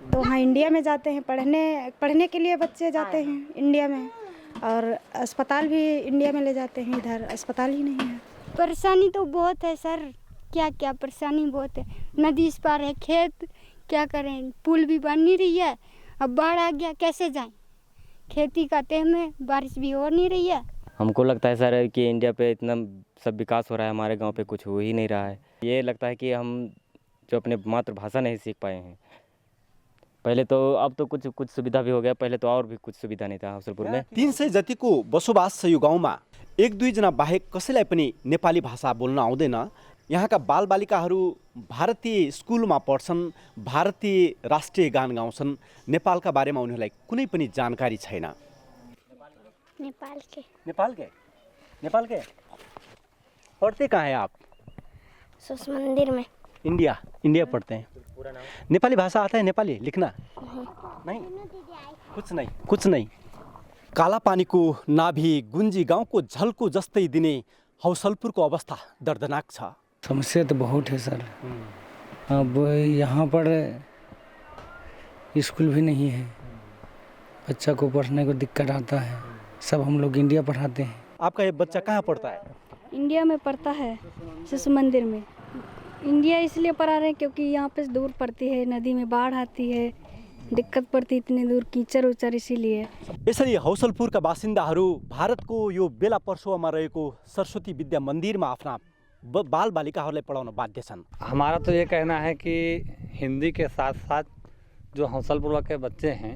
तो वहाँ इंडिया में जाते हैं पढ़ने के लिए बच्चे जाते हैं इंडिया में, और अस्पताल भी इंडिया में ले जाते हैं, इधर अस्पताल ही नहीं है। परेशानी तो बहुत है सर, क्या क्या परेशानी बहुत है। नदी इस पार है, खेत क्या करें, पुल भी बन नहीं रही है, अब बाढ़ आ गया कैसे जाएं, खेती का टाइम है, बारिश भी हो नहीं रही है। हमको लगता है सर कि इंडिया पे इतना सब विकास हो रहा है, हमारे गांव पे कुछ हो ही नहीं रहा है। ये लगता है कि हम जो अपने मातृभाषा नहीं सीख पाए हैं पहले, तो अब तो कुछ सुविधा भी हो गया, पहले तो और भी कुछ सुविधा नहीं था हौसलपुर में। 300 जतिको बसोबास छ यो गाउँमा। 1-2 जना बाहेक कसैलाई पनि नेपाली भाषा बोल्न आउँदैन। यहाँका बालबालिकाहरू भारतीय स्कुलमा पढ्छन्, भारतीय राष्ट्रिय गान गाउँछन्। नेपालका बारेमा उनीहरूलाई कुनै पनि जानकारी छैन। नेपाल के पढ़ते कहाँ हैं आप? शिशु मंदिर में। इंडिया पढ़ते हैं। नेपाली भाषा आता है? नेपाली लिखना नहीं, कुछ नहीं। काला पानीको नाभि गुन्जी गाउँको झल्को जस्तै दिने हौसलपुरको अवस्था दर्दनाक छ। समस्या तो बहुत है सर। अब यहाँ पर स्कूल भी नहीं है, बच्चा को पढ़ने को दिक्कत आता है। सब हम लोग इंडिया पढ़ाते हैं। आपका ये बच्चा कहाँ पढ़ता है? इंडिया में पढ़ता है, शिशु मंदिर में। इंडिया इसलिए पढ़ा रहे हैं क्योंकि यहाँ पे दूर पड़ती है, नदी में बाढ़ आती है, दिक्कत पड़ती है इतनी दूर, कीचड़ उचर, इसीलिए। यसरी हौसलपुरका बासिन्दाहरू भारतको यो बेला पर्सोवामा रहेको सरस्वती विद्या मन्दिरमा आफ्ना बालबालिकाहरूलाई पढाउन बाध्य छन्। हमारा तो ये कहना है कि हिंदी के साथ साथ जो हौसलपुर के बच्चे हैं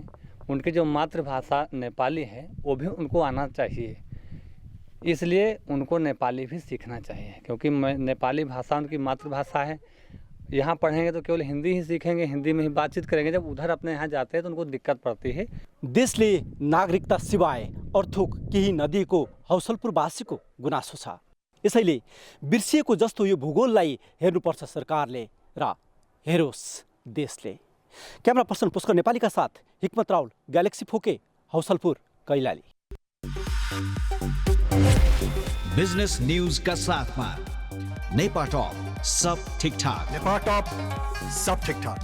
उनकी जो मातृभाषा नेपाली है वो भी उनको आना चाहिए, इसलिए उनको नेपाली भी सीखना चाहिए, क्योंकि नेपाली भाषा उनकी मातृभाषा है। यहाँ पढ़ेंगे तो केवल हिंदी ही सीखेंगे, हिंदी में ही बातचीत करेंगे। जब उधर अपने यहाँ जाते हैं तो उनको दिक्कत पड़ती है। देशले नागरिकता सिवाय अर्थोक केही नदिएको हौसलपुरवासीको गुनासो छ। यसैले बिर्सिएको जस्तो यो भूगोललाई हेर्नुपर्छ सरकारले र हेरोस् देशले। क्यामेरा पर्सन पुष्कर नेपालीका साथ Hikmat Raul, Galaxy four K, Hausalpur, Kailali. Business news का साथमा नेपा टॉप सब ठीक ठाक। नेपा टॉप सब ठीक ठाक।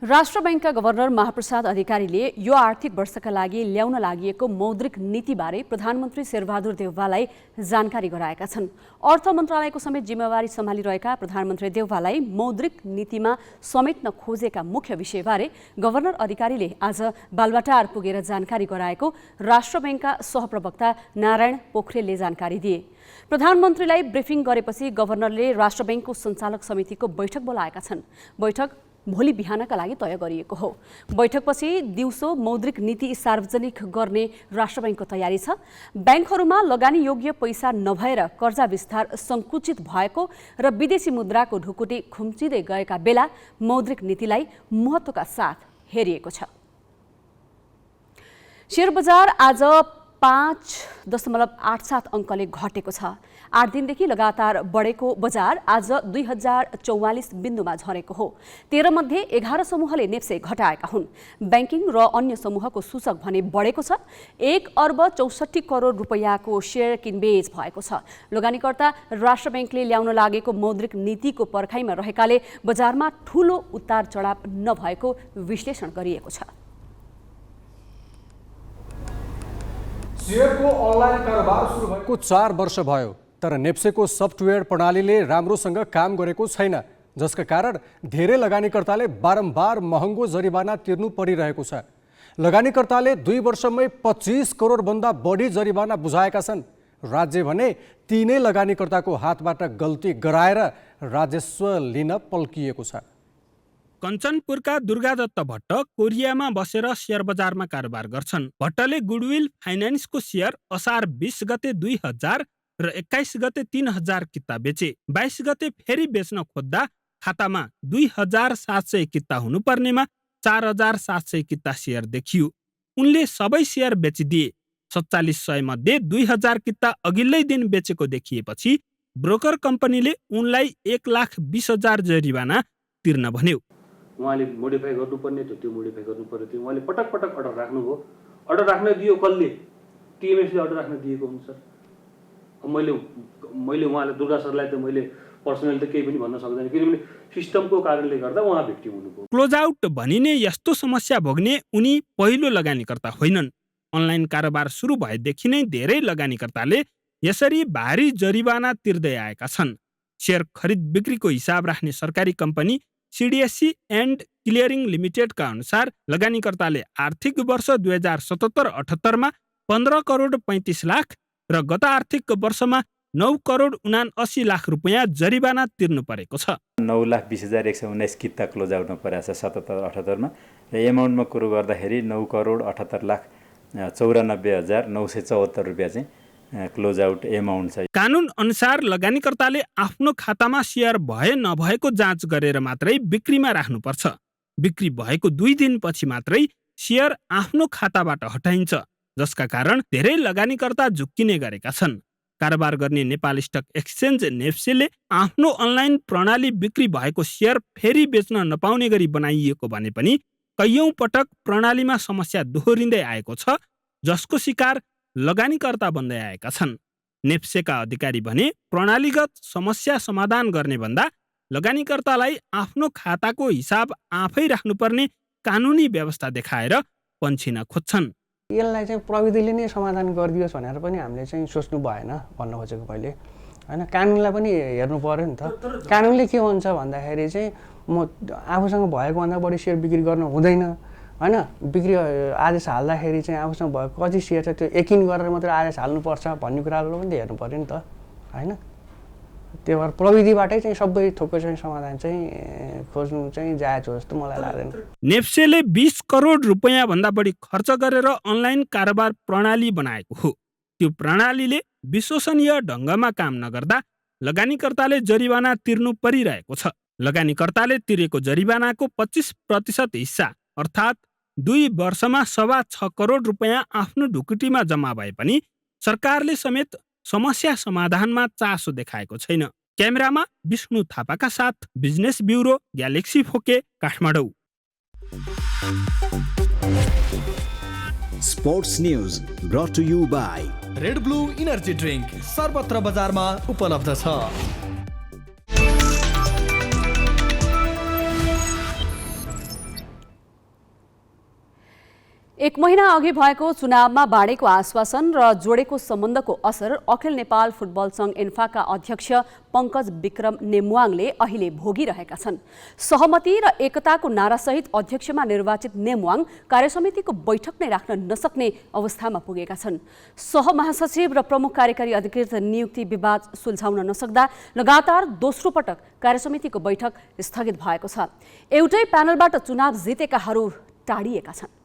राष्ट्र बैंकका गभर्नर महाप्रसाद अधिकारीले यो आर्थिक वर्षका लागि ल्याउन लागिएको मौद्रिक नीतिबारे प्रधानमन्त्री शेरबहादुर देउवालाई जानकारी गराएका छन्। अर्थ मन्त्रालयको समेत जिम्मेवारी सम्हालिरहेका प्रधानमन्त्री देउवालाई मौद्रिक नीतिमा समेट्न खोजेका मुख्य विषयबारे गभर्नर अधिकारीले आज बालुवाटार पुगेर जानकारी गराएको राष्ट्र बैंकका सहप्रवक्ता नारायण पोखरेलले जानकारी दिए। प्रधानमन्त्रीलाई ब्रिफिङ गरेपछि गभर्नरले राष्ट्र बैंकको सञ्चालक समितिको बैठक बोलाएका छन्। बैठक भोलि बिहानका लागि तय गरिएको हो। बैठकपछि दिउँसो मौद्रिक नीति सार्वजनिक गर्ने राष्ट्र बैंकको तयारी छ। बैंकहरूमा लगानी योग्य पैसा नभएर कर्जा विस्तार संकुचित भएको र विदेशी मुद्राको ढुकुटी खुम्चिँदै गएका बेला मौद्रिक नीतिलाई महत्त्वका साथ हेरिएको छ। शेयर बजार आज 5.87 अङ्कले घटेको छ। 8 दिनदेखि लगातार बढेको बजार आज 2044 बिन्दुमा झरेको हो। 13 मध्ये 11 समूहले नेप्से घटाएका हुन्। ब्याङ्किङ र अन्य समूहको सूचक भने बढेको छ। 1 अर्ब 64 करोड रुपैयाँको सेयर किनबेच भएको छ। लगानीकर्ता राष्ट्र ब्याङ्कले ल्याउन लागेको मौद्रिक नीतिको पर्खाइमा रहेकाले बजारमा ठूलो उतार चढाव नभएको विश्लेषण गरिएको छ। सेयरको अनलाइन कारोबार सुरु भएको 4 वर्ष भयो, तर नेप्सेको सफ्टवेयर प्रणालीले राम्रोसँग काम गरेको छैन, जसका कारण धेरै लगानीकर्ताले बारम्बार महँगो जरिवाना तिर्नु परिरहेको छ। लगानीकर्ताले 2 वर्षमै 25 करोडभन्दा बढी जरिवाना बुझाएका छन्। राज्य भने तीनै लगानीकर्ताको हातबाट गल्ती गराएर राजस्व लिन पल्किएको छ। कञ्चनपुरका दुर्गादत्त भट्ट कोरियामा बसेर सेयर बजारमा कारोबार गर्छन्। भट्टले गुडविल फाइनान्सको सेयर असार 20 गते 2000 र 21 गते 3000 किता बेचे। 22 गते फेरि बेच्न खोज्दा खातामा 2700 किता हुनुपर्नेमा 4700 किता सेयर देखियो। उनले सबै सेयर बेचिदिए। 4700 मध्ये 2000 किता अघिल्लै दिन बेचेको देखिएपछि ब्रोकर कम्पनीले उनलाई 1,20,000 जरिवाना तिर्न भन्यो। उहाँले मोडिफाई गर्नुपर्ने थियो, त्यो मोडिफाई गर्नु पर्यो थियो। उहाँले पटक पटक अर्डर राख्नुभयो। अर्डर राख्न दियो कसले? टिएमएसले अर्डर राख्न दिएको हुन्छ। मैले उहाँले दुर्गा सरलाई त मैले पर्सनली त केही पनि भन्न सक्दैन, किनभने सिस्टमको कारणले गर्दा उहाँ भिक्टिम हुनुभयो। क्लोज आउट भनिने यस्तो समस्या भोग्ने उनी पहिलो लगानीकर्ता होइनन्। अनलाइन कारोबार सुरु भएदेखि नै धेरै लगानीकर्ताले यसरी भारी जरिवाना तिर्दै आएका छन्। सेयर खरिद बिक्रीको हिसाब राख्ने सरकारी कम्पनी सिडिएससी एन्ड क्लियरिङ लिमिटेडका अनुसार लगानीकर्ताले आर्थिक वर्ष 2077-78 मा 15 करोड 35 लाख र गत आर्थिक वर्षमा 9 करोड 79 लाख रुपैयाँ जरिवाना तिर्नु परेको छ। 9,20,119 किता क्लोज आउटमा परेको छ 77-78 मा र एमाउन्टमा कुरो गर्दाखेरि 9 करोड 78 लाख 94,974 रुपैयाँ चाहिँ क्लोज आउट एमाउन्ट छ। कानुन अनुसार लगानीकर्ताले आफ्नो खातामा सेयर भए नभएको जाँच गरेर मात्रै बिक्रीमा राख्नुपर्छ। बिक्री भएको 2 दिनपछि मात्रै सेयर आफ्नो खाताबाट हटाइन्छ, जसका कारण धेरै लगानीकर्ता झुक्किने गरेका छन्। कारोबार गर्ने नेपाल स्टक एक्सचेन्ज नेप्सेले आफ्नो अनलाइन प्रणाली बिक्री भएको सेयर फेरि बेच्न नपाउने गरी बनाइएको भने पनि कैयौं पटक प्रणालीमा समस्या दोहोरिँदै आएको छ, जसको शिकार लगानीकर्ता बन्दै आएका छन्। नेप्सेका अधिकारी भने प्रणालीगत समस्या समाधान गर्ने भन्दा लगानीकर्तालाई आफ्नो खाताको हिसाब आफै राख्नुपर्ने कानुनी व्यवस्था देखाएर पन्छिन खोज्छन्। यसलाई चाहिँ प्रविधिले नै समाधान गरिदियोस् भनेर पनि हामीले चाहिँ सोच्नु भएन भन्न खोजेको मैले, हैन। कानुनलाई पनि हेर्नु पर्यो नि त। कानुनले के भन्छ भन्दाखेरि चाहिँ म आफूसँग भएको भन्दा बढी सेयर बिक्री गर्न हुँदैन, हैन। बिक्री आदेश हाल्दाखेरि चाहिँ आफूसँग भएको कति सेयर छ त्यो यकिन गरेर मात्रै आदेश हाल्नुपर्छ भन्ने कुराहरू पनि हेर्नु पर्यो नि त, हैन। त्यो भएर प्रविधिबाटै चाहिँ सबै थोकको चाहिँ समाधान चाहिँ खोज्नु चाहिँ जायज हो जस्तो मलाई लाग्दैन। नेप्सेले 20 करोड रुपैयाँ भन्दा बढी खर्च गरेर अनलाइन कारोबार प्रणाली बनाएको हो। त्यो प्रणालीले विश्वसनीय ढङ्गमा काम नगर्दा लगानीकर्ताले जरिवाना तिर्नु परिरहेको छ। लगानीकर्ताले तिरेको जरिवानाको 25% हिस्सा अर्थात् 2 वर्षमा 6.25 करोड रुपैयाँ आफ्नो ढुकुटीमा जम्मा भए पनि सरकारले समेत समस्या समाधानमा चासो देखाएको छैन। क्यामेरामा विष्णु थापाका साथ business bureau, Galaxy four K, Kathmandu. Sports news brought to you by Red Blue energy drink सर्वत्र बजारमा उपलब्ध छ। एक महिना अघि भएको चुनावमा बाँडेको आश्वासन र जोडेको सम्बन्धको असर अखिल नेपाल फुटबल सङ्घ इन्फाका अध्यक्ष पंकज विक्रम नेमुवाङले अहिले भोगिरहेका छन्। सहमति र एकताको नारासहित अध्यक्षमा निर्वाचित नेमुवाङ कार्यसमितिको बैठक नै राख्न नसक्ने अवस्थामा पुगेका छन्। सहमहासचिव र प्रमुख कार्यकारी अधिकृत नियुक्ति विवाद सुल्झाउन नसक्दा लगातार दोस्रो पटक कार्यसमितिको बैठक स्थगित भएको छ। एउटै प्यानलबाट चुनाव जितेकाहरू टाढिएका छन्।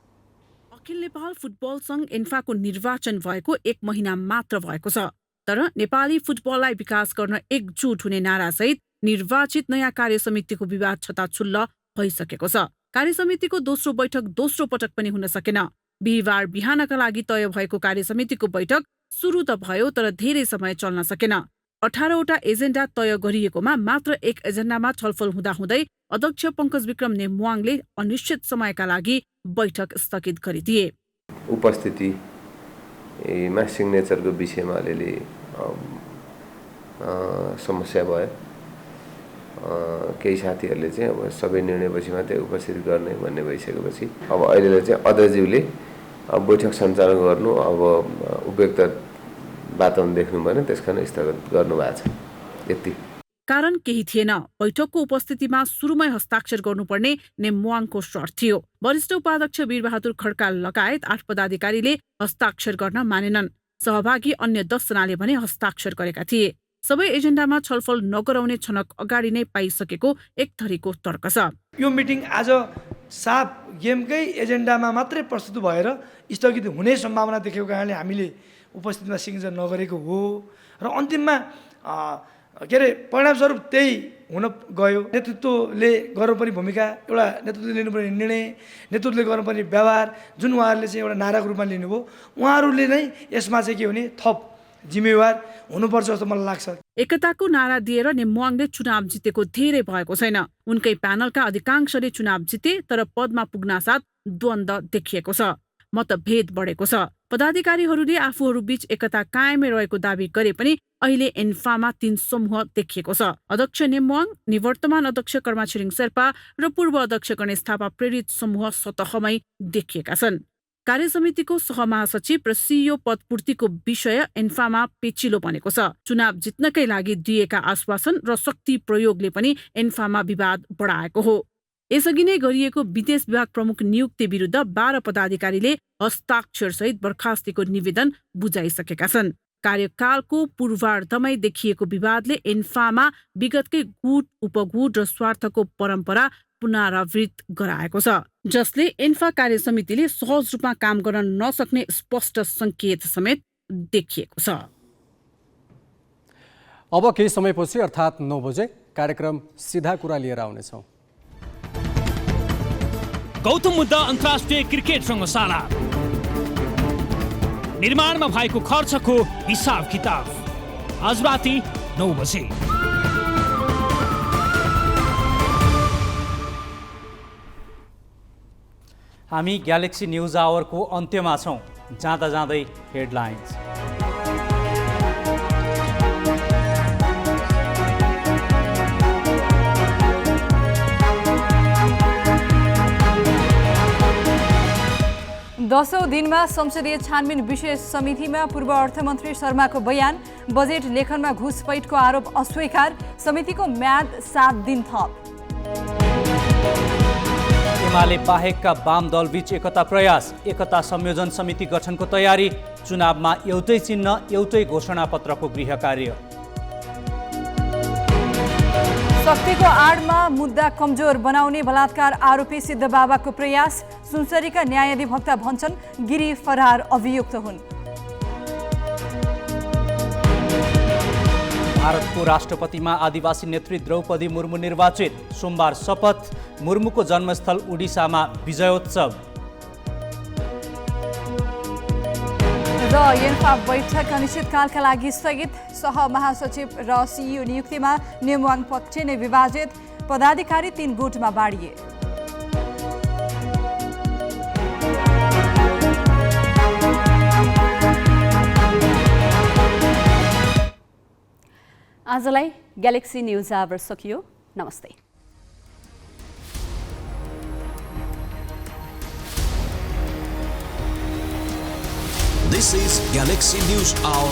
अखिल नेपाल फुटबल सङ्घ इन्फाको निर्वाचन भएको 1 महिना मात्र भएको छ, तर नेपाली फुटबललाई विकास गर्न एकजुट हुने नारासहित निर्वाचित नयाँ कार्यसमितिको विवाद छताछुल्ल भइसकेको छ। कार्यसमितिको दोस्रो बैठक दोस्रो पटक पनि हुन सकेन। बिहिबार बिहानका लागि तय भएको कार्यसमितिको बैठक सुरु त भयो, तर धेरै समय चल्न सकेन। 18वटा एजेन्डा तय गरिएकोमा मात्र एक एजेन्डामा छलफल हुँदाहुँदै अध्यक्ष पङ्कज विक्रम नेमुवाङले अनिश्चित समयका लागि बैठक स्थगित गरिदिए। उपस्थितिमा सिग्नेचरको विषयमा अलिअलि समस्या भयो। केही साथीहरूले चाहिँ अब सबै निर्णयपछि मात्रै उपस्थित गर्ने भन्ने भइसकेपछि अब अहिले चाहिँ अध्यक्षज्यूले बैठक सञ्चालन गर्नु अब उपयुक्त वातावरण देख्नु भएन, त्यसकारण स्थगित गर्नुभएको छ। यति कारण केही थिएन। बैठकको उपस्थितिमा सुरुमै हस्ताक्षर गर्नुपर्ने नेमुवाङको शर्त थियो। वरिष्ठ उपाध्यक्ष वीरबहादुर खड्का लगायत 8 पदाधिकारीले हस्ताक्षर गर्न मानेनन्। सहभागी अन्य 10 जनाले भने हस्ताक्षर गरेका थिए। सबै एजेन्डामा छलफल नगराउने छनक अगाडि नै पाइसकेको एक थरीको तर्क छ। यो मिटिङ आज साफ गेमकै एजेन्डामा मात्रै प्रस्तुत भएर स्थगित हुने सम्भावना देखेको कारणले हामीले उपस्थितिमा सिग्नेचर नगरेको हो र अन्तिममा परिणामस्वरूप त्यही हुन गयो। नेतृत्वले गर्नुपर्ने भूमिका, एउटा नेतृत्वले लिनुपर्ने निर्णय, नेतृत्वले गर्नुपर्ने व्यवहार जुन उहाँहरूले चाहिँ एउटा नाराको रूपमा लिनुभयो, उहाँहरूले नै यसमा चाहिँ के भने थप जिम्मेवार हुनुपर्छ जस्तो मलाई लाग्छ। एकताको नारा दिएर नेमुवाङले चुनाव जितेको धेरै भएको छैन। उनकै प्यानलका अधिकांशले चुनाव जिते, तर पदमा पुग्नासाथ द्वन्द्व देखिएको छ, मतभेद बढेको छ। पदाधिकारीहरूले आफूहरूबीच एकता कायमै रहेको दावी गरे पनि अहिले एन्फामा 3 समूह देखिएको छ। अध्यक्ष नेमुवाङ, निवर्तमान अध्यक्ष कर्मा छिरिङ शेर्पा र पूर्व अध्यक्ष गणेश थापा प्रेरित समूह सतहमै देखिएका छन्। कार्यसमितिको सहमहासचिव र सिइओ पदपूर्तिको विषय एन्फामा पेचिलो बनेको छ। चुनाव जित्नकै लागि दिएका आश्वासन र शक्ति प्रयोगले पनि एन्फामा विवाद बढाएको हो। यसअघि नै गरिएको विदेश विभाग प्रमुख नियुक्ति विरुद्ध 12 पदाधिकारीले हस्ताक्षरसहित बर्खास्तीको निवेदन बुझाइसकेका छन्। कार्यकालको पूर्वार्धमै देखिएको विवादले एन्फामा विगतकै गुट, उपगुट र स्वार्थको परम्परा पुनरावृत्त गराएको छ, जसले एन्फा कार्यसमितिले सहज रूपमा काम गर्न नसक्ने स्पष्ट संकेत समेत देखिएको छ। अब केही समयपछि अर्थात् 9 बजे कार्यक्रम सिधा कुरा लिएर आउनेछौँ। गौतम बुद्ध अन्तर्राष्ट्रिय क्रिकेट रङ्गशाला निर्माणमा भएको खर्चको हिसाब किताब आज राति 9 बजे। हामी ग्यालेक्सी न्युज आवरको अन्त्यमा छौँ। जाँदा जाँदै हेडलाइन्स। दशौं दिनमा संसदीय छानबिन विशेष समितिमा पूर्व अर्थमन्त्री शर्माको बयान। बजेट लेखनमा घुसपैठको आरोप अस्वीकार। समितिको म्याद 7 दिन थप। एमाले बाहेकका वाम दलबीच एकता प्रयास। एकता संयोजन समिति गठनको तयारी। चुनावमा एउटै चिन्ह, एउटै घोषणापत्रको गृह कार्य। शक्तिको आडमा मुद्दा कमजोर बनाउने बलात्कार आरोपी सिद्धबाबाको प्रयास। सुनसरीका न्यायाधिवक्ता भन्छन् गिरी फरार अभियुक्त हुन्। भारतको राष्ट्रपतिमा आदिवासी नेत्री द्रौपदी मुर्मू निर्वाचित। सोमबार शपथ। मुर्मूको जन्मस्थल उडिसामा विजयोत्सव। र एन्फा बैठक अनिश्चितकालका लागि स्थगित। सहमहासचिव र सिइओ नियुक्तिमा नेमुवाङ पक्ष नै विभाजित। पदाधिकारी 3 गुटमा बाँडिए। आजलाई ग्यालेक्सी न्युज आवर सकियो। नमस्ते। This is Galaxy News Hour